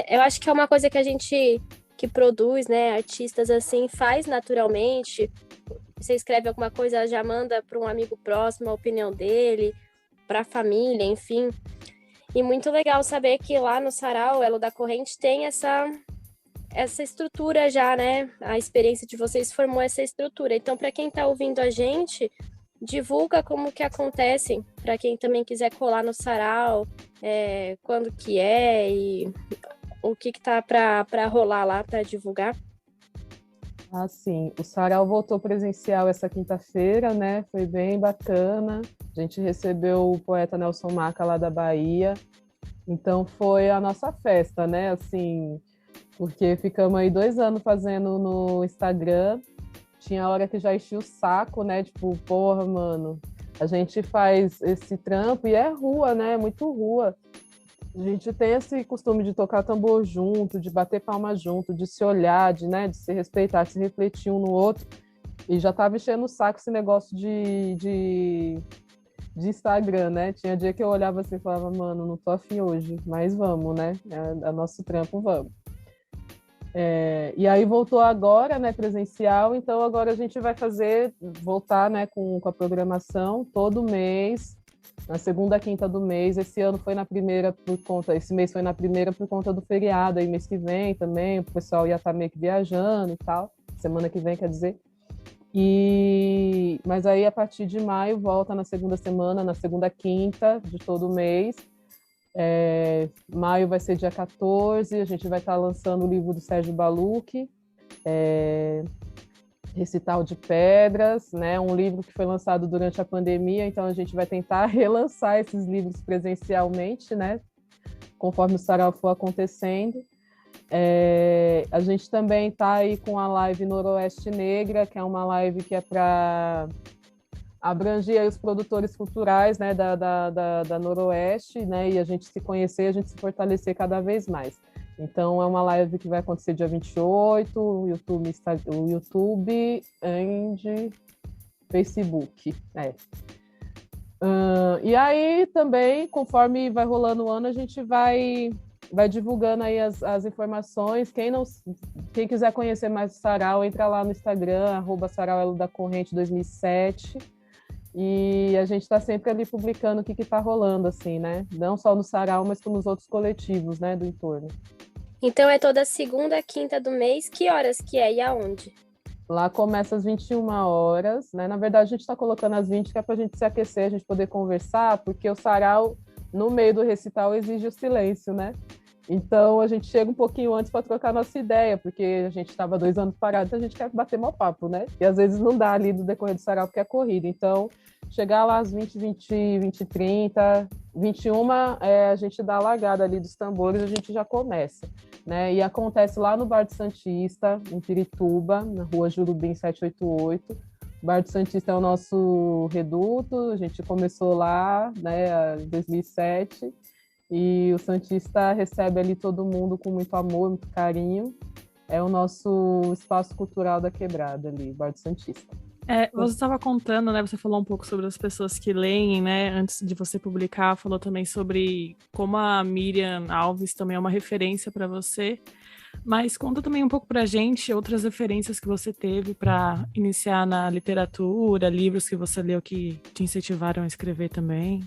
eu acho que é uma coisa que a gente que produz, né, artistas assim, faz naturalmente. Você escreve alguma coisa, já manda para um amigo próximo a opinião dele, para a família, enfim. E muito legal saber que lá no Sarau, Elo da Corrente, tem essa estrutura já, né? A experiência de vocês formou essa estrutura. Então, para quem está ouvindo a gente, divulga como que acontece, para quem também quiser colar no Sarau, quando que é e o que tá para rolar lá para divulgar. Ah, sim. O Sarau voltou presencial essa quinta-feira, né? Foi bem bacana. A gente recebeu o poeta Nelson Maca lá da Bahia. Então foi a nossa festa, né? Assim, porque ficamos aí 2 anos fazendo no Instagram. Tinha hora que já enchia o saco, né? Tipo, porra, mano, a gente faz esse trampo e é rua, né? É muito rua. A gente tem esse costume de tocar tambor junto, de bater palma junto, de se olhar, de se respeitar, de se refletir um no outro. E já tava enchendo o saco esse negócio de Instagram, né? Tinha dia que eu olhava assim e falava, mano, não tô afim hoje, mas vamos, né? É nosso trampo, vamos. E aí voltou agora, né, presencial, então agora a gente vai voltar, né, com a programação todo mês, na segunda quinta do mês. Esse ano foi na primeira esse mês foi na primeira por conta do feriado, aí mês que vem também, o pessoal ia estar meio que viajando e tal, semana que vem, quer dizer. Mas aí a partir de maio volta na segunda semana, na segunda quinta de todo mês. Maio vai ser dia 14, a gente vai estar lançando o livro do Sérgio Baluch, Recital de Pedras, né? Um livro que foi lançado durante a pandemia, então a gente vai tentar relançar esses livros presencialmente, né? Conforme o sarau for acontecendo. A gente também está aí com a live Noroeste Negra, que é uma live que é para abrangia os produtores culturais, né, da Noroeste, né, e a gente se conhecer, a gente se fortalecer cada vez mais. Então, é uma live que vai acontecer dia 28, o YouTube e Facebook. E aí, também, conforme vai rolando o ano, a gente vai divulgando aí as informações. Quem quiser conhecer mais o Sarau, entra lá no Instagram, @sarauelodacorrente 2007. E a gente está sempre ali publicando o que está rolando, assim, né? Não só no Sarau, mas como nos outros coletivos, né, do entorno. Então é toda segunda, quinta do mês. Que horas que é e aonde? Lá começa às 21 horas, né? Na verdade, a gente está colocando às 20, que é para a gente se aquecer, a gente poder conversar, porque o Sarau, no meio do recital, exige o silêncio, né? Então, a gente chega um pouquinho antes para trocar nossa ideia, porque a gente estava 2 anos parado, então a gente quer bater mau papo, né? E às vezes não dá ali do decorrer do Sarau, porque é corrida. Então, chegar lá às 20, 30, 21, a gente dá a largada ali dos tambores, a gente já começa, né? E acontece lá no Bar do Santista, em Pirituba, na rua Jurubim 788. O Bar do Santista é o nosso reduto, a gente começou lá, né, em 2007. E o Santista recebe ali todo mundo com muito amor, muito carinho. É o nosso espaço cultural da Quebrada ali, Bar do Santista. Você estava contando, né? Você falou um pouco sobre as pessoas que leem, né? Antes de você publicar, falou também sobre como a Miriam Alves também é uma referência para você. Mas conta também um pouco para a gente outras referências que você teve para iniciar na literatura, livros que você leu que te incentivaram a escrever também.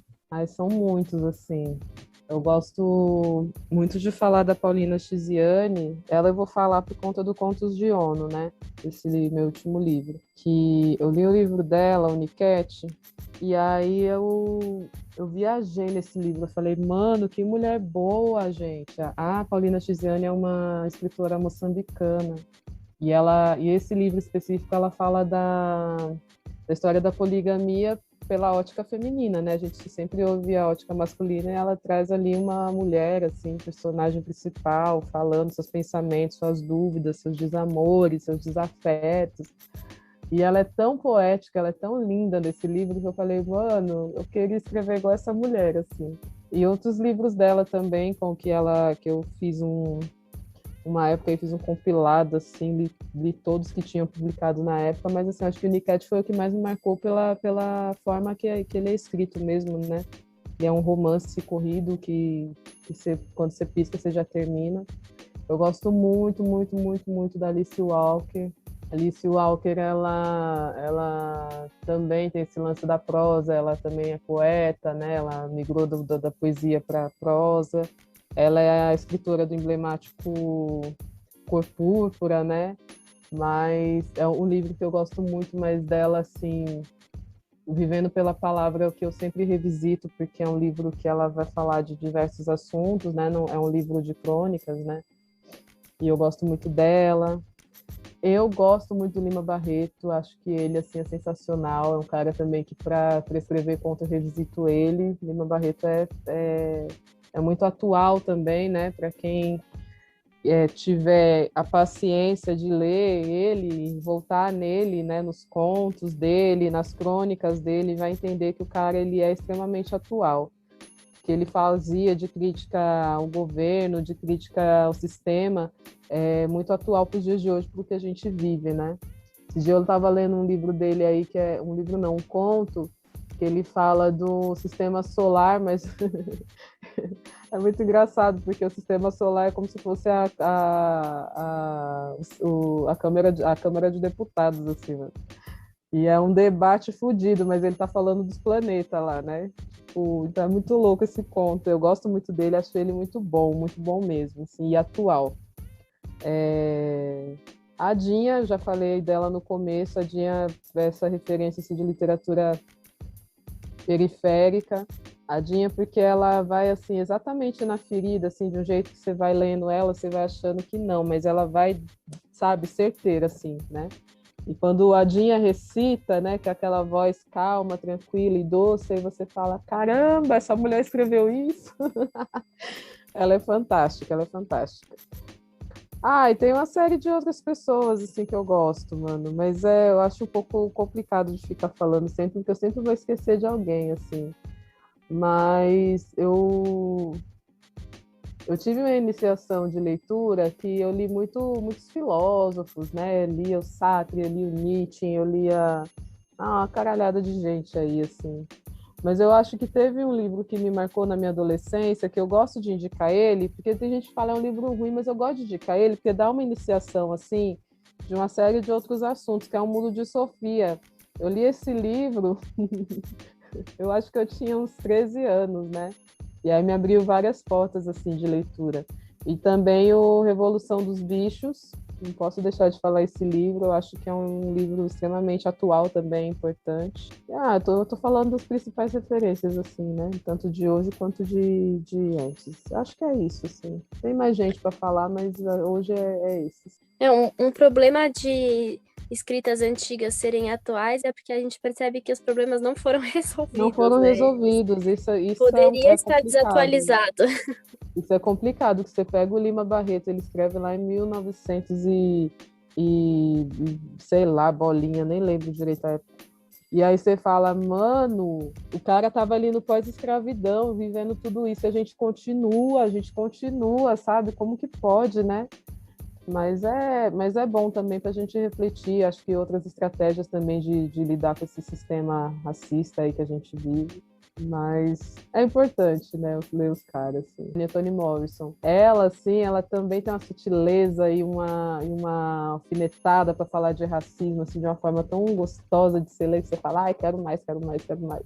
São muitos, assim. Eu gosto muito de falar da Paulina Chiziane. Ela eu vou falar por conta do Contos de Ono, né? Esse meu último livro. Que eu li o livro dela, Unicat, e aí eu viajei nesse livro. Eu falei, mano, que mulher boa, gente. A Paulina Chiziane é uma escritora moçambicana. E esse livro específico, ela fala da história da poligamia pela ótica feminina, né? A gente sempre ouve a ótica masculina e ela traz ali uma mulher, assim, personagem principal, falando seus pensamentos, suas dúvidas, seus desamores, seus desafetos. E ela é tão poética, ela é tão linda nesse livro que eu falei, mano, eu queria escrever igual essa mulher, assim. E outros livros dela também, que eu fiz uma época eu fiz um compilado, assim, li todos que tinham publicado na época, mas assim, acho que o Unicat foi o que mais me marcou pela forma que ele é escrito mesmo, né? E é um romance corrido que quando você pisca, você já termina. Eu gosto muito, muito, muito, muito da Alice Walker. Alice Walker, ela também tem esse lance da prosa, ela também é poeta, né? Ela migrou da poesia para a prosa. Ela é a escritora do emblemático Cor Púrpura, né? Mas é um livro que eu gosto muito mais dela, assim, Vivendo pela Palavra, é o que eu sempre revisito, porque é um livro que ela vai falar de diversos assuntos, né? Não, é um livro de crônicas, né? E eu gosto muito dela. Eu gosto muito do Lima Barreto, acho que ele, assim, é sensacional. É um cara também que, para escrever conto, eu revisito ele. Lima Barreto é muito atual também, né? Para quem tiver a paciência de ler ele, voltar nele, né? Nos contos dele, nas crônicas dele, vai entender que o cara ele é extremamente atual. Que ele fazia de crítica ao governo, de crítica ao sistema, é muito atual para os dias de hoje, para o que a gente vive, né? Esse dia eu estava lendo um livro dele aí, que é um livro não, um conto, que ele fala do sistema solar, mas é muito engraçado, porque o sistema solar é como se fosse a Câmara de Deputados, assim, né? E é um debate fodido, mas ele tá falando dos planetas lá, né? Então é muito louco esse conto. Eu gosto muito dele, acho ele muito bom mesmo, assim, e atual. A Dinha, já falei dela no começo, a Dinha é essa referência assim, de literatura periférica. A Dinha, porque ela vai assim exatamente na ferida, assim, de um jeito que você vai lendo ela, você vai achando que não, mas ela vai, sabe, certeira, assim, né? E quando a Dinha recita, né, que é aquela voz calma, tranquila e doce, aí você fala, caramba, essa mulher escreveu isso. Ela é fantástica, ela é fantástica. Ah, e tem uma série de outras pessoas, assim, que eu gosto, mano. Mas eu acho um pouco complicado de ficar falando sempre, porque eu sempre vou esquecer de alguém, assim. Mas eu tive uma iniciação de leitura que eu li muitos filósofos, né? Eu lia o Sartre, eu li o Nietzsche, eu lia uma caralhada de gente aí, assim. Mas eu acho que teve um livro que me marcou na minha adolescência, que eu gosto de indicar ele, porque tem gente que fala é um livro ruim, mas eu gosto de indicar ele, porque dá uma iniciação, assim, de uma série de outros assuntos, que é O Mundo de Sofia. Eu li esse livro, eu acho que eu tinha uns 13 anos, né? E aí me abriu várias portas, assim, de leitura. E também o Revolução dos Bichos, não posso deixar de falar esse livro, eu acho que é um livro extremamente atual também, importante. Eu tô falando das principais referências, assim, né? Tanto de hoje quanto de antes. Acho que é isso, assim. Tem mais gente para falar, mas hoje é isso. Um problema de escritas antigas serem atuais é porque a gente percebe que os problemas não foram Não resolvidos, foram né? resolvidos, isso Poderia é estar complicado. desatualizado. Isso é complicado, que você pega o Lima Barreto, ele escreve lá em 1900 sei lá, bolinha, nem lembro direito a época. E aí você fala, mano, o cara tava ali no pós-escravidão, vivendo tudo isso, e a gente continua, sabe? Como que pode, né? Mas é bom também para a gente refletir, acho que outras estratégias também de lidar com esse sistema racista aí que a gente vive. Mas é importante, né, ler os caras, assim. A Toni Morrison, ela, assim, ela também tem uma sutileza e uma alfinetada para falar de racismo, assim, de uma forma tão gostosa de ser ler, que você fala, ai, quero mais, quero mais, quero mais.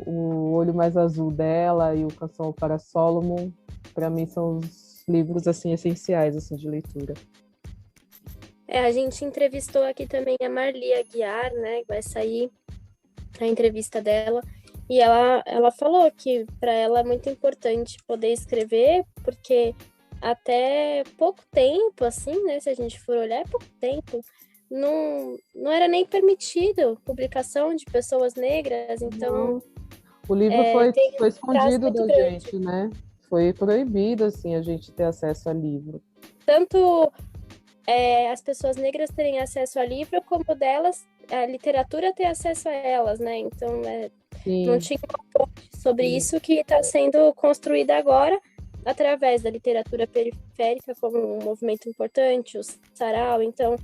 O Olho Mais Azul dela e o Canção para Solomon, para mim, são os livros, assim, essenciais, assim, de leitura. A gente entrevistou aqui também a Marli Aguiar, né? Vai sair a entrevista dela. E ela falou que para ela é muito importante poder escrever, porque até pouco tempo, assim, né? Se a gente for olhar, é pouco tempo. Não era nem permitido publicação de pessoas negras, então o livro tem foi um prazo escondido muito da grande. gente, né? Foi proibido, assim, a gente ter acesso a livro. Tanto as pessoas negras terem acesso a livro, como delas, a literatura ter acesso a elas, né? Então, não tinha uma ponte sobre isso que está sendo construída agora através da literatura periférica como um movimento importante, o sarau. Então,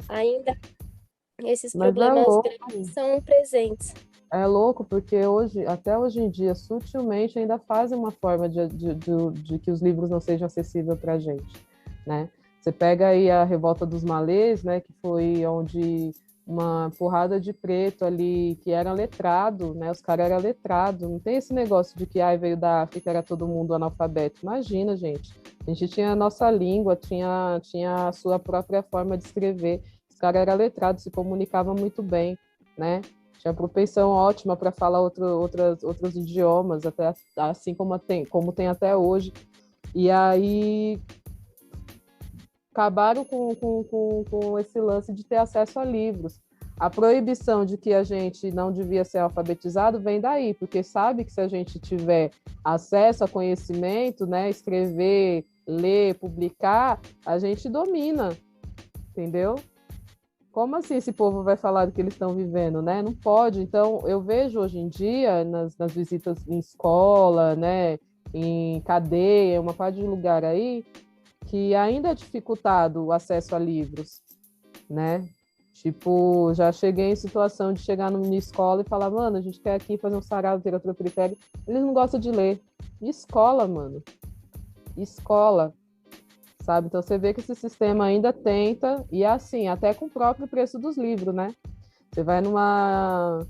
ainda esses problemas grandes são presentes. É louco, porque até hoje em dia, sutilmente, ainda fazem uma forma de que os livros não sejam acessíveis para a gente, né? Você pega aí a Revolta dos Malês, né, que foi onde uma porrada de preto ali, que era letrado, né, os caras eram letrados, não tem esse negócio de que veio da África, era todo mundo analfabeto. Imagina, gente, a gente tinha a nossa língua, tinha a sua própria forma de escrever, os caras eram letrados, se comunicavam muito bem, né? Tinha propensão ótima para falar outros idiomas, até assim como tem até hoje. E aí acabaram com esse lance de ter acesso a livros. A proibição de que a gente não devia ser alfabetizado vem daí, porque sabe que se a gente tiver acesso a conhecimento, né, escrever, ler, publicar, a gente domina, entendeu? Como assim esse povo vai falar do que eles estão vivendo, né? Não pode. Então, eu vejo hoje em dia, nas visitas em escola, né, em cadeia, uma parte de lugar aí, que ainda é dificultado o acesso a livros, né? Tipo, já cheguei em situação de chegar numa escola e falar, mano, a gente quer aqui fazer um sarau de literatura periférica. Eles não gostam de ler. Escola, mano. Escola. Sabe? Então você vê que esse sistema ainda tenta, e assim, até com o próprio preço dos livros, né? Você vai numa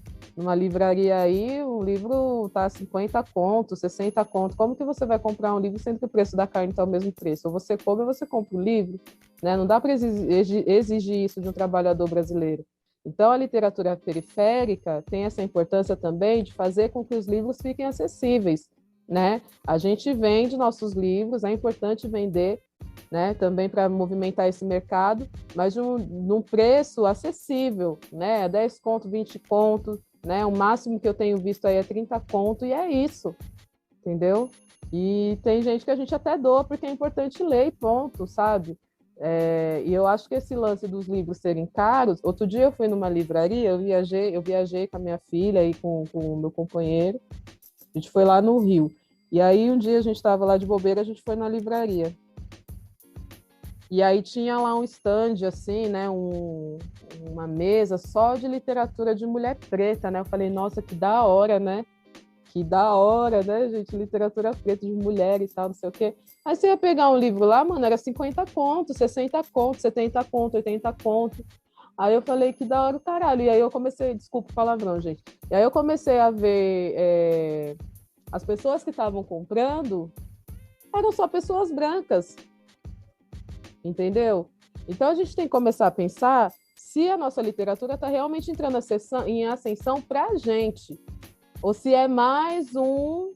livraria aí, o livro tá 50 conto, 60 conto. Como que você vai comprar um livro sendo que o preço da carne está o mesmo preço? Ou você compra ou você compra o livro, né? Não dá para exigir isso de um trabalhador brasileiro. Então a literatura periférica tem essa importância também de fazer com que os livros fiquem acessíveis, né? A gente vende nossos livros, é importante vender, né, também para movimentar esse mercado, mas num preço acessível, né, 10 conto, 20 conto, né, o máximo que eu tenho visto aí é 30 conto, e é isso, entendeu? E tem gente que a gente até doa porque é importante ler e ponto, sabe? E eu acho que esse lance dos livros serem caros... Outro dia eu fui numa livraria, eu viajei com a minha filha e com o meu companheiro. A gente foi lá no Rio. E aí um dia a gente estava lá de bobeira, a gente foi na livraria. E aí tinha lá um stand, assim, né? Uma mesa só de literatura de mulher preta, né? Eu falei, nossa, que da hora, né? Que da hora, né, gente? Literatura preta de mulher e tal, não sei o quê. Aí você ia pegar um livro lá, mano, era 50 conto, 60 conto, 70 conto, 80 conto. Aí eu falei, que da hora o caralho. E aí eu comecei, desculpa o palavrão, gente. E aí eu comecei a ver as pessoas que estavam comprando eram só pessoas brancas, entendeu? Então a gente tem que começar a pensar se a nossa literatura está realmente entrando em ascensão para a gente, ou se é mais um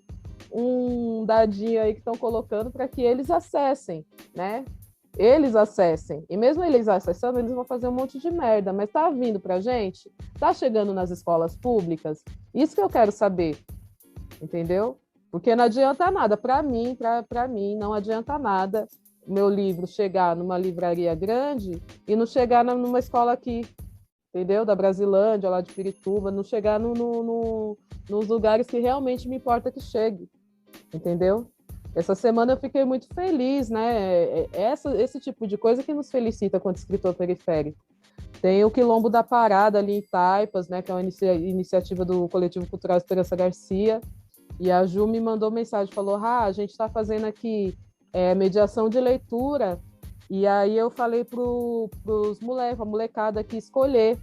dadinho aí que estão colocando para que eles acessem, né? Eles acessem. E mesmo eles acessando, eles vão fazer um monte de merda. Mas tá vindo pra gente? Tá chegando nas escolas públicas? Isso que eu quero saber, entendeu? Porque não adianta nada. Para mim, não adianta nada meu livro chegar numa livraria grande e não chegar numa escola aqui, entendeu? Da Brasilândia, lá de Pirituba, não chegar nos lugares que realmente me importa que chegue, entendeu? Essa semana eu fiquei muito feliz, né? Esse tipo de coisa que nos felicita quanto escritor periférico. Tem o Quilombo da Parada ali em Taipas, né? Que é uma iniciativa do Coletivo Cultural Esperança Garcia. E a Ju me mandou mensagem, falou, a gente está fazendo aqui mediação de leitura. E aí eu falei para os moleques, a molecada aqui escolher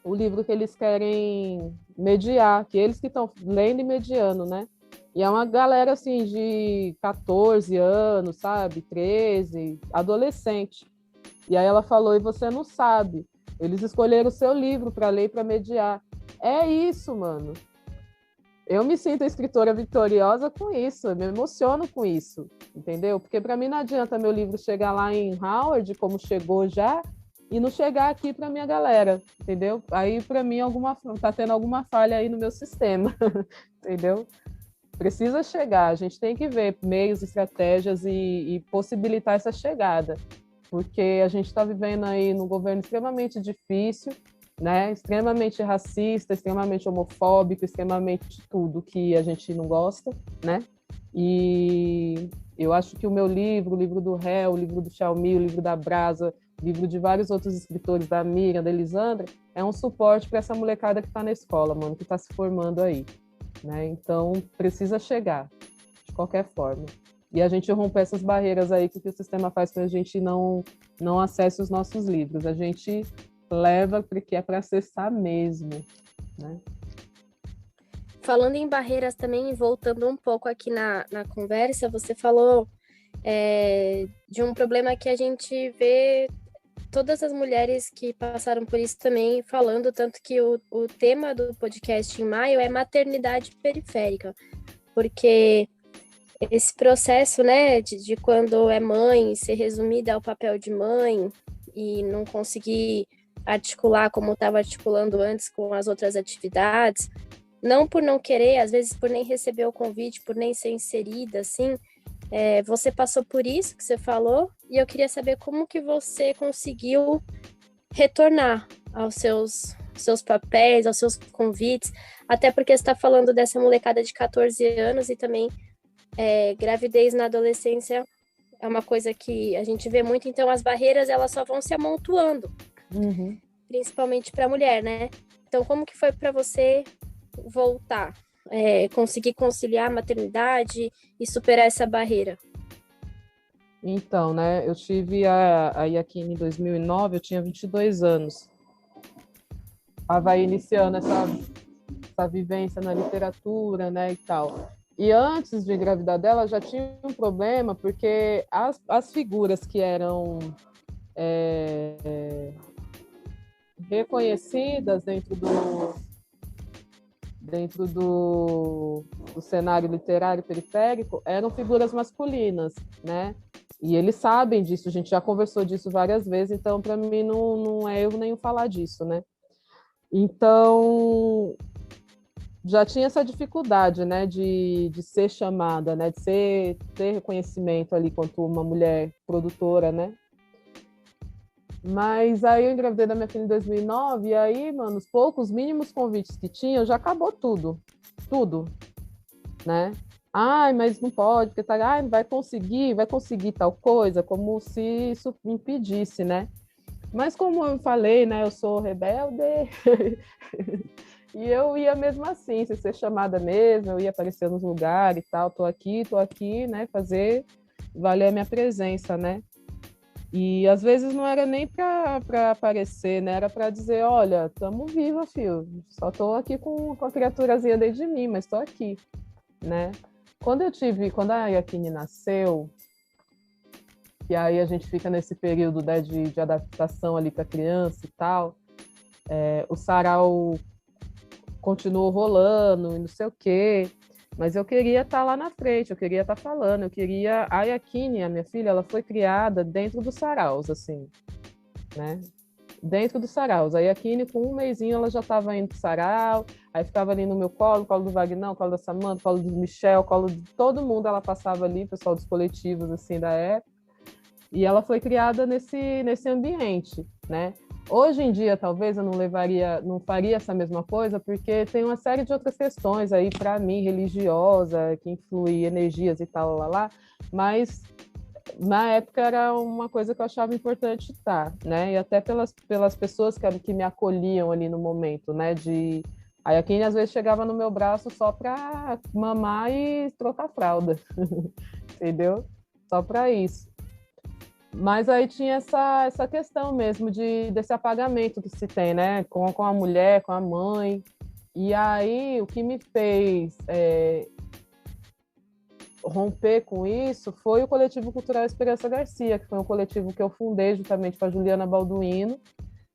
o livro que eles querem mediar, que eles que estão lendo e mediando, né? E é uma galera, assim, de 14 anos, sabe? 13, adolescente. E aí ela falou, e você não sabe. Eles escolheram o seu livro para ler e para mediar. É isso, mano. Eu me sinto escritora vitoriosa com isso, eu me emociono com isso, entendeu? Porque para mim não adianta meu livro chegar lá em Howard, como chegou já, e não chegar aqui para minha galera, entendeu? Aí, para mim, tá tendo alguma falha aí no meu sistema, entendeu? Precisa chegar, a gente tem que ver meios, estratégias e possibilitar essa chegada, porque a gente está vivendo aí num governo extremamente difícil, né? Extremamente racista, extremamente homofóbico, extremamente tudo que a gente não gosta, né? E eu acho que o meu livro, o livro do Réu, o livro do Xiaomi, o livro da Brasa, o livro de vários outros escritores, da Miriam, da Elisandra, é um suporte para essa molecada que está na escola, mano, que está se formando aí. Né? Então, precisa chegar, de qualquer forma. E a gente romper essas barreiras aí que o sistema faz para a gente não acesse os nossos livros. A gente leva porque é para acessar mesmo. Né? Falando em barreiras também, voltando um pouco aqui na conversa, você falou de um problema que a gente vê todas as mulheres que passaram por isso também falando, tanto que o tema do podcast em maio é maternidade periférica, porque esse processo, né, de quando é mãe, ser resumida ao papel de mãe e não conseguir articular como estava articulando antes com as outras atividades, não por não querer, às vezes por nem receber o convite, por nem ser inserida, assim. Você passou por isso que você falou, e eu queria saber como que você conseguiu retornar aos seus papéis, aos seus convites, até porque você está falando dessa molecada de 14 anos e também gravidez na adolescência é uma coisa que a gente vê muito, então as barreiras elas só vão se amontoando, principalmente para a mulher, né? Então como que foi para você voltar? Conseguir conciliar a maternidade e superar essa barreira? Então, né, eu tive aí aqui em 2009, eu tinha 22 anos. Estava iniciando essa vivência na literatura, né, e tal. E antes de engravidar dela, já tinha um problema, porque as figuras que eram reconhecidas dentro do cenário literário periférico eram figuras masculinas, né? E eles sabem disso, a gente já conversou disso várias vezes, então para mim não é erro nenhum falar disso, né? Então, já tinha essa dificuldade, né, de ser chamada, né, de ter reconhecimento ali quanto uma mulher produtora, né? Mas aí eu engravidei da minha filha em 2009 e aí, mano, os poucos mínimos convites que tinha, já acabou tudo, né? Ai, mas não pode, porque tá, ai, vai conseguir tal coisa, como se isso me impedisse, né? Mas como eu falei, né, eu sou rebelde, e eu ia mesmo assim, sem ser chamada mesmo, eu ia aparecer nos lugares e tal, tô aqui, né, fazer valer a minha presença, né? E às vezes não era nem para aparecer, né? Era para dizer, olha, estamos viva, filho. Só estou aqui com a criaturazinha dentro de mim, mas estou aqui, né? Quando a Yakine nasceu, e aí a gente fica nesse período, né, de adaptação ali para a criança e tal, o sarau continuou rolando e não sei o quê, mas eu queria estar lá na frente, eu queria estar falando, eu queria... A Yakine, a minha filha, ela foi criada dentro dos saraus, assim, né? Dentro dos saraus. A Yakine, com um mesinho, ela já estava indo pro sarau, aí ficava ali no meu colo do Vagnão, colo da Samanta, colo do Michel, colo de todo mundo, ela passava ali, pessoal dos coletivos, assim, da época, e ela foi criada nesse ambiente, né? Hoje em dia, talvez eu não faria essa mesma coisa, porque tem uma série de outras questões aí, para mim, religiosa, que influi energias e tal, lá, mas na época era uma coisa que eu achava importante estar, né? E até pelas pessoas que me acolhiam ali no momento, né? Aí a Kine às vezes chegava no meu braço só para mamar e trocar fralda, entendeu? Só para isso. Mas aí tinha essa questão mesmo desse apagamento que se tem, né? Com a mulher, com a mãe. E aí o que me fez romper com isso foi o Coletivo Cultural Esperança Garcia, que foi um coletivo que eu fundei juntamente com a Juliana Balduino,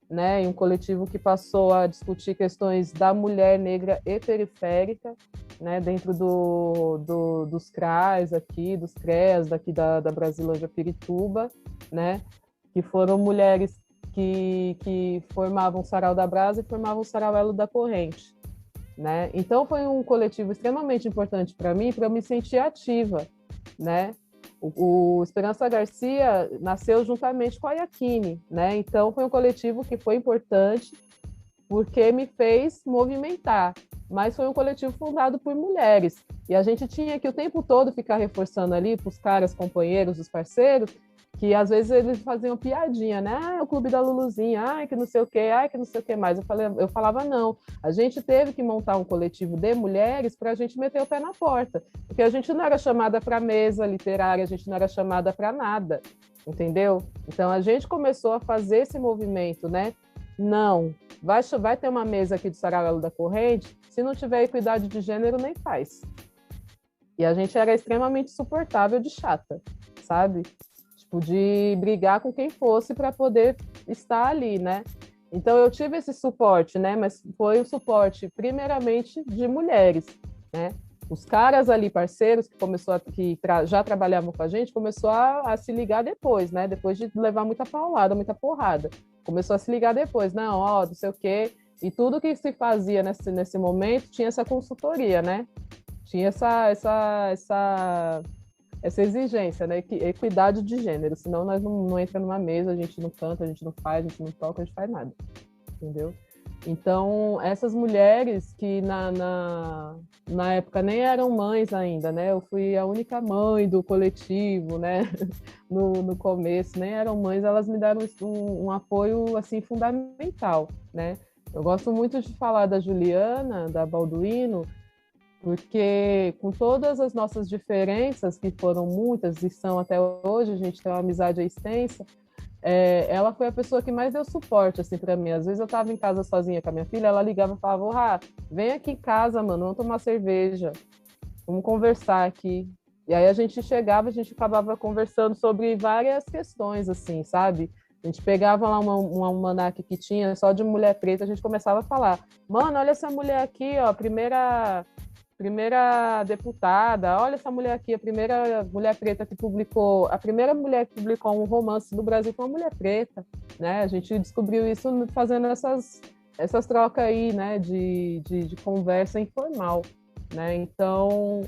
né? E um coletivo que passou a discutir questões da mulher negra e periférica, né? Dentro dos CRAs aqui, dos CREAs daqui da Brasilândia Pirituba, né? Que foram mulheres que formavam o Sarau da Brasa e formavam o Sarau Elo da Corrente, né? Então foi um coletivo extremamente importante para mim, para eu me sentir ativa, né? O Esperança Garcia nasceu juntamente com a Yakine, né? Então foi um coletivo que foi importante porque me fez movimentar, mas foi um coletivo fundado por mulheres e a gente tinha que o tempo todo ficar reforçando ali para os caras, companheiros, os parceiros, que às vezes eles faziam piadinha, né? Ah, o clube da Luluzinha, ai, que não sei o quê, ai, que não sei o que mais. Eu falava, não, a gente teve que montar um coletivo de mulheres para a gente meter o pé na porta, porque a gente não era chamada para mesa literária, a gente não era chamada para nada, entendeu? Então a gente começou a fazer esse movimento, né? Não, vai ter uma mesa aqui do Sarau da Corrente, se não tiver equidade de gênero, nem faz. E a gente era extremamente suportável de chata, sabe? De brigar com quem fosse para poder estar ali, né? Então eu tive esse suporte, né? Mas foi o suporte primeiramente de mulheres, né? Os caras ali, parceiros que já trabalhavam com a gente, começou a se ligar depois, né? Depois de levar muita paulada, muita porrada. Começou a se ligar depois, não, ó, não sei o quê. E tudo que se fazia nesse momento tinha essa consultoria, né? Tinha essa exigência, né? Equidade de gênero, senão nós não entra numa mesa, a gente não canta, a gente não faz, a gente não toca, a gente faz nada, entendeu? Então, essas mulheres que na época nem eram mães ainda, né? Eu fui a única mãe do coletivo, né? No começo, nem eram mães, elas me deram um apoio, assim, fundamental, né? Eu gosto muito de falar da Juliana, da Balduino, porque com todas as nossas diferenças, que foram muitas e são até hoje, a gente tem uma amizade extensa, ela foi a pessoa que mais deu suporte assim, para mim. Às vezes eu estava em casa sozinha com a minha filha, ela ligava e falava, Rá, vem aqui em casa, mano, vamos tomar cerveja, vamos conversar aqui. E aí a gente chegava, a gente acabava conversando sobre várias questões, assim, sabe? A gente pegava lá um almanaque que tinha só de mulher preta, a gente começava a falar, mano, olha essa mulher aqui, ó, primeira deputada, olha essa mulher aqui, a primeira mulher preta que publicou, a primeira mulher que publicou um romance no Brasil foi uma mulher preta, né? A gente descobriu isso fazendo essas trocas aí, né, de conversa informal, né? Então,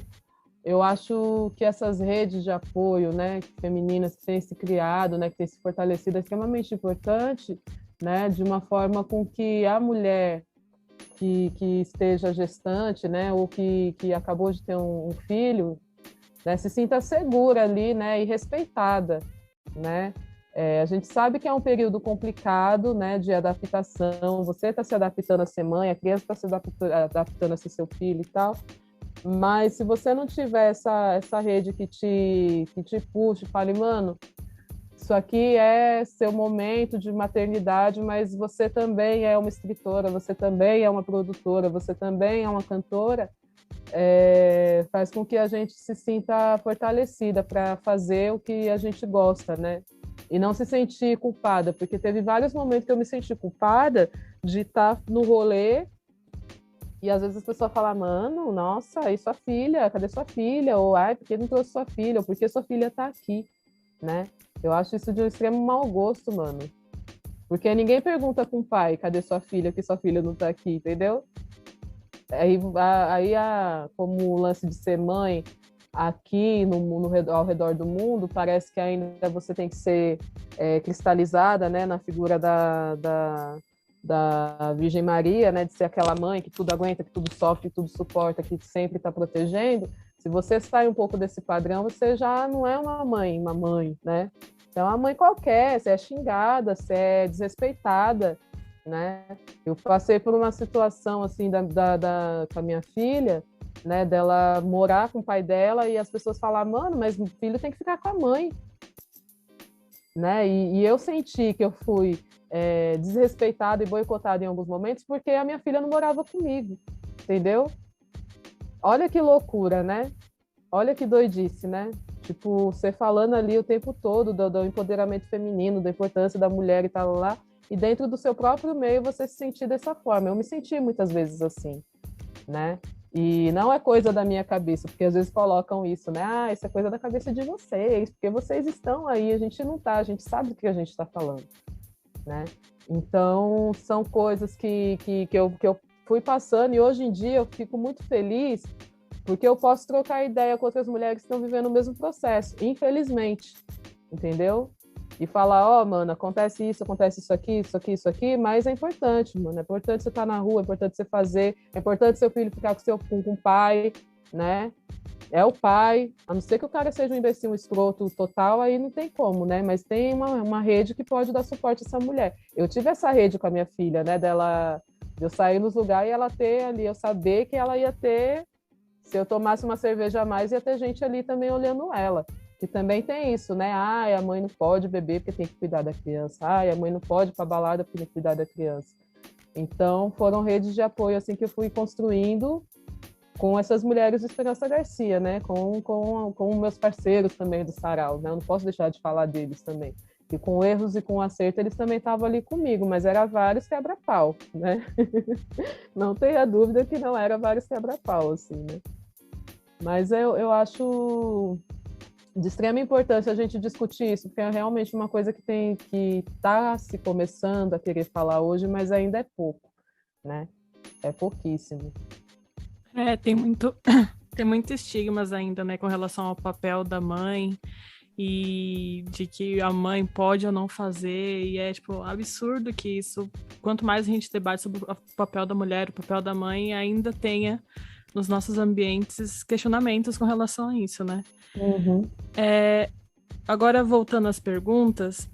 eu acho que essas redes de apoio, né, femininas que têm se criado, né, que têm se fortalecido, é extremamente importante, né, de uma forma com que a mulher que esteja gestante, né, ou que acabou de ter um filho, né, se sinta segura ali, né, e respeitada, né? A gente sabe que é um período complicado, né, de adaptação. Você está se adaptando a ser mãe, a criança está se adaptando a ser seu filho e tal. Mas se você não tiver essa rede que te puxe, fale, mano, isso aqui é seu momento de maternidade, mas você também é uma escritora, você também é uma produtora, você também é uma cantora, faz com que a gente se sinta fortalecida para fazer o que a gente gosta, né? E não se sentir culpada, porque teve vários momentos que eu me senti culpada de estar no rolê e às vezes as pessoas falam, mano, nossa, e sua filha? Cadê sua filha? Ou, ai, por que não trouxe sua filha? Ou por que sua filha tá aqui? Né? Eu acho isso de um extremo mau gosto, mano. Porque ninguém pergunta com o pai, cadê sua filha, que sua filha não tá aqui, entendeu? Aí como o lance de ser mãe aqui ao redor do mundo, parece que ainda você tem que ser cristalizada, né, na figura da Virgem Maria, né, de ser aquela mãe que tudo aguenta, que tudo sofre, que tudo suporta, que sempre está protegendo. Se você sai um pouco desse padrão, você já não é uma mãe, né? Você é uma mãe qualquer, você é xingada, você é desrespeitada, né? Eu passei por uma situação assim com a minha filha, né, dela morar com o pai dela e as pessoas falar, mano, mas o filho tem que ficar com a mãe, né? E eu senti que eu fui desrespeitada e boicotada em alguns momentos porque a minha filha não morava comigo, entendeu? Olha que loucura, né? Olha que doidice, né? Tipo, você falando ali o tempo todo do empoderamento feminino, da importância da mulher e tal lá, e dentro do seu próprio meio você se sentir dessa forma. Eu me senti muitas vezes assim, né? E não é coisa da minha cabeça, porque às vezes colocam isso, né? Ah, isso é coisa da cabeça de vocês, porque vocês estão aí, a gente não tá, a gente sabe do que a gente está falando, né? Então, são coisas que eu fui passando e hoje em dia eu fico muito feliz porque eu posso trocar ideia com outras mulheres que estão vivendo o mesmo processo, infelizmente, entendeu? E falar, ó, mano, acontece isso aqui, isso aqui, isso aqui, mas é importante, mano, é importante você estar na rua, é importante você fazer, é importante seu filho ficar com o pai, né? É o pai, a não ser que o cara seja um imbecil, um escroto total, aí não tem como, né? Mas tem uma rede que pode dar suporte a essa mulher. Eu tive essa rede com a minha filha, né? De eu sair nos lugares e ela ter ali, eu saber que ela ia ter, se eu tomasse uma cerveja a mais, ia ter gente ali também olhando ela. Que também tem isso, né? Ai, a mãe não pode beber porque tem que cuidar da criança. Ai, a mãe não pode ir para balada porque tem que cuidar da criança. Então, foram redes de apoio assim que eu fui construindo com essas mulheres do Esperança Garcia, né? Com meus parceiros também do Sarau, né? Eu não posso deixar de falar deles também. E com erros e com acerto, eles também estavam ali comigo, mas era vários quebra-pau, né? Não tenha dúvida que não era vários quebra-pau, assim, né? Mas eu acho de extrema importância a gente discutir isso, porque é realmente uma coisa que está se começando a querer falar hoje, mas ainda é pouco, né? É pouquíssimo. Tem muito estigmas ainda, né, com relação ao papel da mãe e de que a mãe pode ou não fazer, e é, tipo, absurdo que isso, quanto mais a gente debate sobre o papel da mulher, o papel da mãe, ainda tenha nos nossos ambientes questionamentos com relação a isso, né? Uhum. Agora, voltando às perguntas,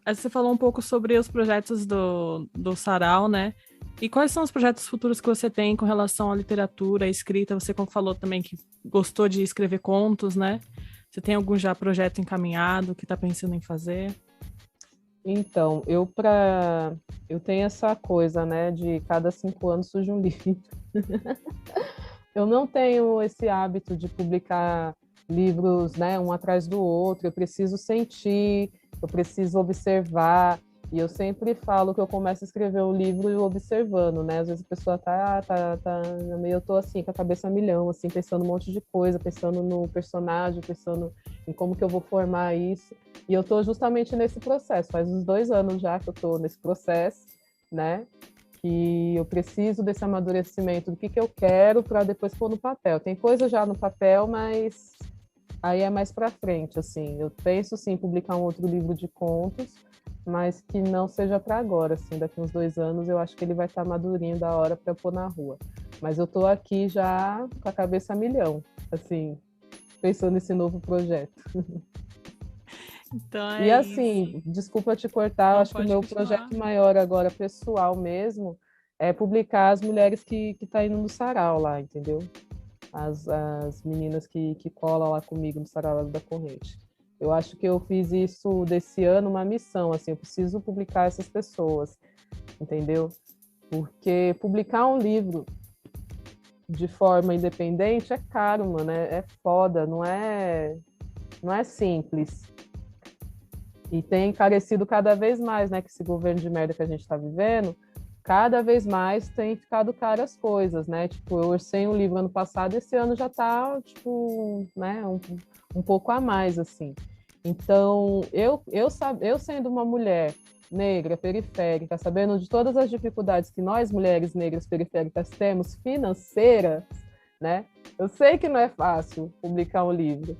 você falou um pouco sobre os projetos do Sarau, né? E quais são os projetos futuros que você tem com relação à literatura, à escrita? Você falou também que gostou de escrever contos, né? Você tem algum já projeto encaminhado que está pensando em fazer? Então, eu tenho essa coisa, né, de cada 5 anos surge um livro. Eu não tenho esse hábito de publicar livros, né, um atrás do outro. Eu preciso sentir, eu preciso observar. E eu sempre falo que eu começo a escrever um livro observando, né? Às vezes a pessoa eu tô assim, com a cabeça a milhão, assim, pensando um monte de coisa, pensando no personagem, pensando em como que eu vou formar isso. E eu tô justamente nesse processo. Faz uns 2 anos já que eu tô nesse processo, né? que eu preciso desse amadurecimento do que eu quero para depois pôr no papel. Tem coisa já no papel, mas aí é mais para frente, assim. Eu penso, sim, em publicar um outro livro de contos, mas que não seja para agora, assim. Daqui uns 2 anos eu acho que ele vai estar madurinho da hora para pôr na rua. Mas eu estou aqui já com a cabeça a milhão, assim, pensando nesse novo projeto. Então E é assim, isso. desculpa te cortar, eu Não, acho que o pode meu continuar. projeto maior agora, pessoal mesmo, é publicar as mulheres que tá indo no sarau lá, entendeu? As meninas que colam lá comigo no sarau da corrente. Eu acho que eu fiz isso desse ano uma missão, assim, eu preciso publicar essas pessoas, entendeu? Porque publicar um livro de forma independente é caro, mano, é foda, não é simples. E tem encarecido cada vez mais, né? Que esse governo de merda que a gente está vivendo, cada vez mais tem ficado caro as coisas, né? Tipo, eu orcei um livro ano passado, esse ano já tá, tipo, né? Um pouco a mais, assim. Então, eu sendo uma mulher negra, periférica, sabendo de todas as dificuldades que nós, mulheres negras periféricas, temos financeiras, né? Eu sei que não é fácil publicar um livro.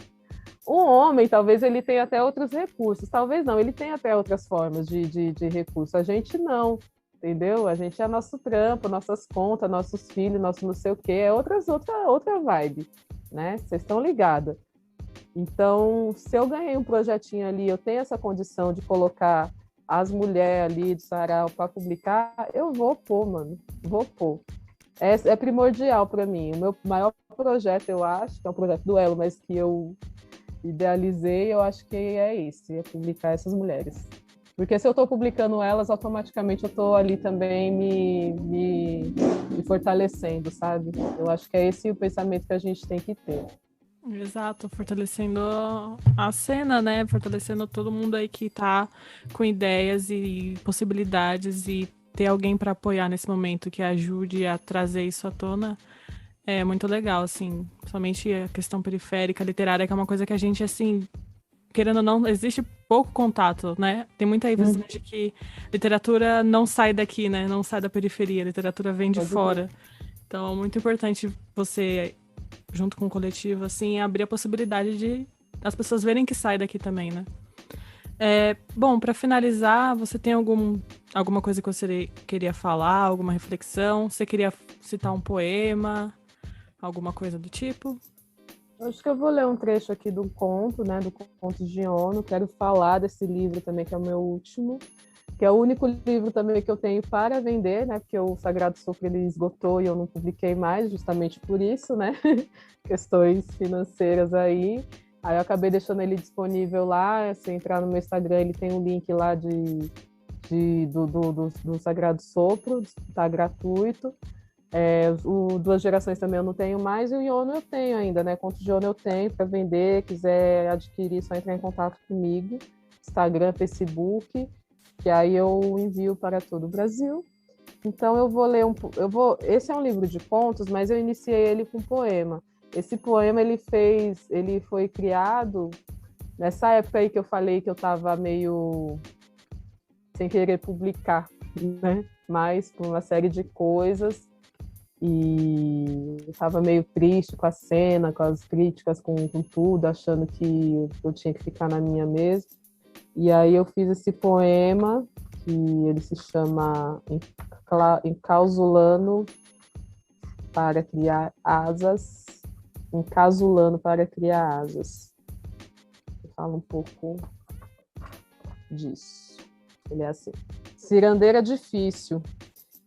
Um homem, talvez ele tenha até outros recursos, talvez não, ele tem até outras formas de recurso. A gente não, entendeu? A gente é nosso trampo, nossas contas, nossos filhos, nosso não sei o quê, é outra vibe, né? Vocês estão ligadas. Então, se eu ganhei um projetinho ali, eu tenho essa condição de colocar as mulheres ali do sarau para publicar, eu vou pôr, mano, vou pôr. É primordial para mim. O meu maior projeto, eu acho, que é um projeto do Elo, mas que eu idealizei, eu acho que é esse, é publicar essas mulheres. Porque se eu estou publicando elas, automaticamente eu estou ali também me fortalecendo, sabe? Eu acho que é esse o pensamento que a gente tem que ter. Exato, fortalecendo a cena, né? Fortalecendo todo mundo aí que tá com ideias e possibilidades e ter alguém para apoiar nesse momento que ajude a trazer isso à tona. É muito legal, assim, somente a questão periférica, literária, que é uma coisa que a gente, assim, querendo ou não, existe pouco contato, né? Tem muita visão de que literatura não sai daqui, né? Não sai da periferia, a literatura vem de Pode ver. fora. Então, é muito importante você, junto com o coletivo, assim, abrir a possibilidade de as pessoas verem que sai daqui também, né? Bom, para finalizar, você tem alguma coisa que você queria falar, alguma reflexão? Você queria citar um poema? Alguma coisa do tipo? Acho que eu vou ler um trecho aqui do conto, né, do Conto de Ono. Quero falar desse livro também, que é o meu último, que é o único livro também que eu tenho para vender, né, porque o Sagrado Sopro ele esgotou e eu não publiquei mais, justamente por isso, né, questões financeiras aí. Aí eu acabei deixando ele disponível lá. Se entrar no meu Instagram, ele tem um link lá do Sagrado Sopro, está gratuito. O Duas Gerações também eu não tenho mais, e o Iono eu tenho ainda, né? Conto de Iono eu tenho para vender, quiser adquirir, só entrar em contato comigo, Instagram, Facebook, que aí eu envio para todo o Brasil. Então eu vou ler esse é um livro de contos, mas eu iniciei ele com um poema. Esse poema ele foi criado nessa época aí que eu falei que eu estava meio sem querer publicar, né? Mas por uma série de coisas. E eu estava meio triste com a cena, com as críticas, com tudo, achando que eu tinha que ficar na minha mesmo. E aí eu fiz esse poema, que ele se chama Encausulando para criar asas. Encasulando para criar asas. Eu falo um pouco disso. Ele é assim. Cirandeira difícil,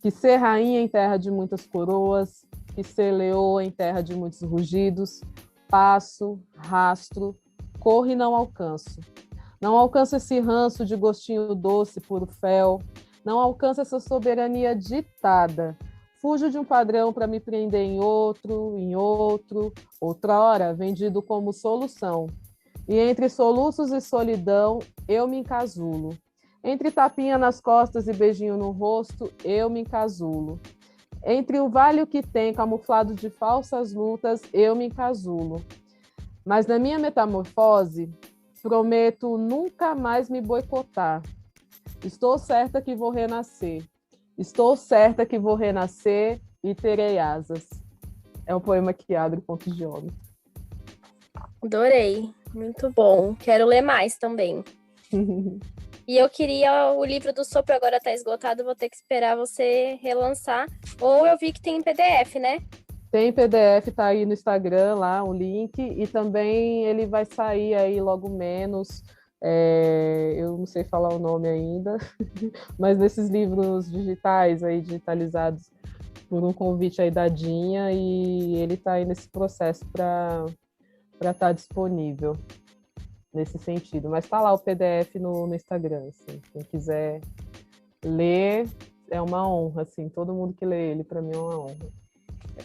que ser rainha em terra de muitas coroas, que ser leoa em terra de muitos rugidos, passo, rastro, corro e não alcanço. Não alcanço esse ranço de gostinho doce, puro fel, não alcanço essa soberania ditada. Fujo de um padrão para me prender em outro, outrora vendido como solução. E entre soluços e solidão, eu me encasulo. Entre tapinha nas costas e beijinho no rosto, eu me encasulo. Entre o vale que tem, camuflado de falsas lutas, eu me encasulo. Mas na minha metamorfose, prometo nunca mais me boicotar. Estou certa que vou renascer. Estou certa que vou renascer e terei asas. É um poema que abre pontos de homem. Adorei, muito bom. Quero ler mais também. E eu queria o livro do Sopro, agora tá esgotado, vou ter que esperar você relançar. Ou eu vi que tem em PDF, né? Tem PDF, tá aí no Instagram lá, o link, e também ele vai sair aí logo menos, eu não sei falar o nome ainda, mas nesses livros digitais aí, digitalizados por um convite aí da Dinha, e ele tá aí nesse processo para estar disponível nesse sentido. Mas tá lá o PDF no Instagram, assim, quem quiser ler, é uma honra, assim, todo mundo que lê ele, para mim é uma honra.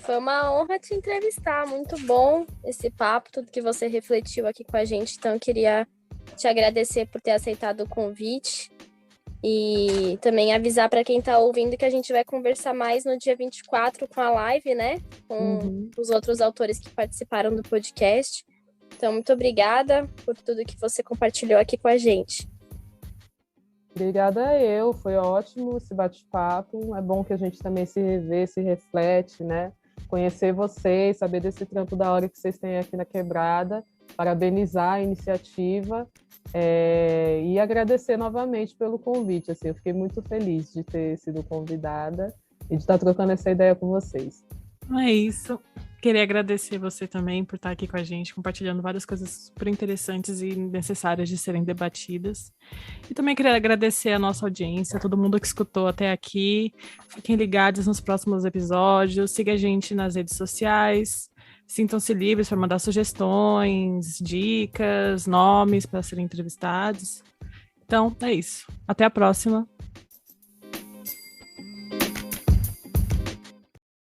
Foi uma honra te entrevistar, muito bom esse papo, tudo que você refletiu aqui com a gente. Então, eu queria te agradecer por ter aceitado o convite e também avisar para quem está ouvindo que a gente vai conversar mais no dia 24 com a live, né? Com os outros autores que participaram do podcast. Então, muito obrigada por tudo que você compartilhou aqui com a gente. Obrigada foi ótimo esse bate-papo, é bom que a gente também se revê, se reflete, né? Conhecer vocês, saber desse trampo da hora que vocês têm aqui na Quebrada, parabenizar a iniciativa e agradecer novamente pelo convite, assim, eu fiquei muito feliz de ter sido convidada e de estar trocando essa ideia com vocês. É isso. Queria agradecer você também por estar aqui com a gente, compartilhando várias coisas super interessantes e necessárias de serem debatidas. E também queria agradecer a nossa audiência, todo mundo que escutou até aqui. Fiquem ligados nos próximos episódios, siga a gente nas redes sociais, sintam-se livres para mandar sugestões, dicas, nomes para serem entrevistados. Então, é isso. Até a próxima.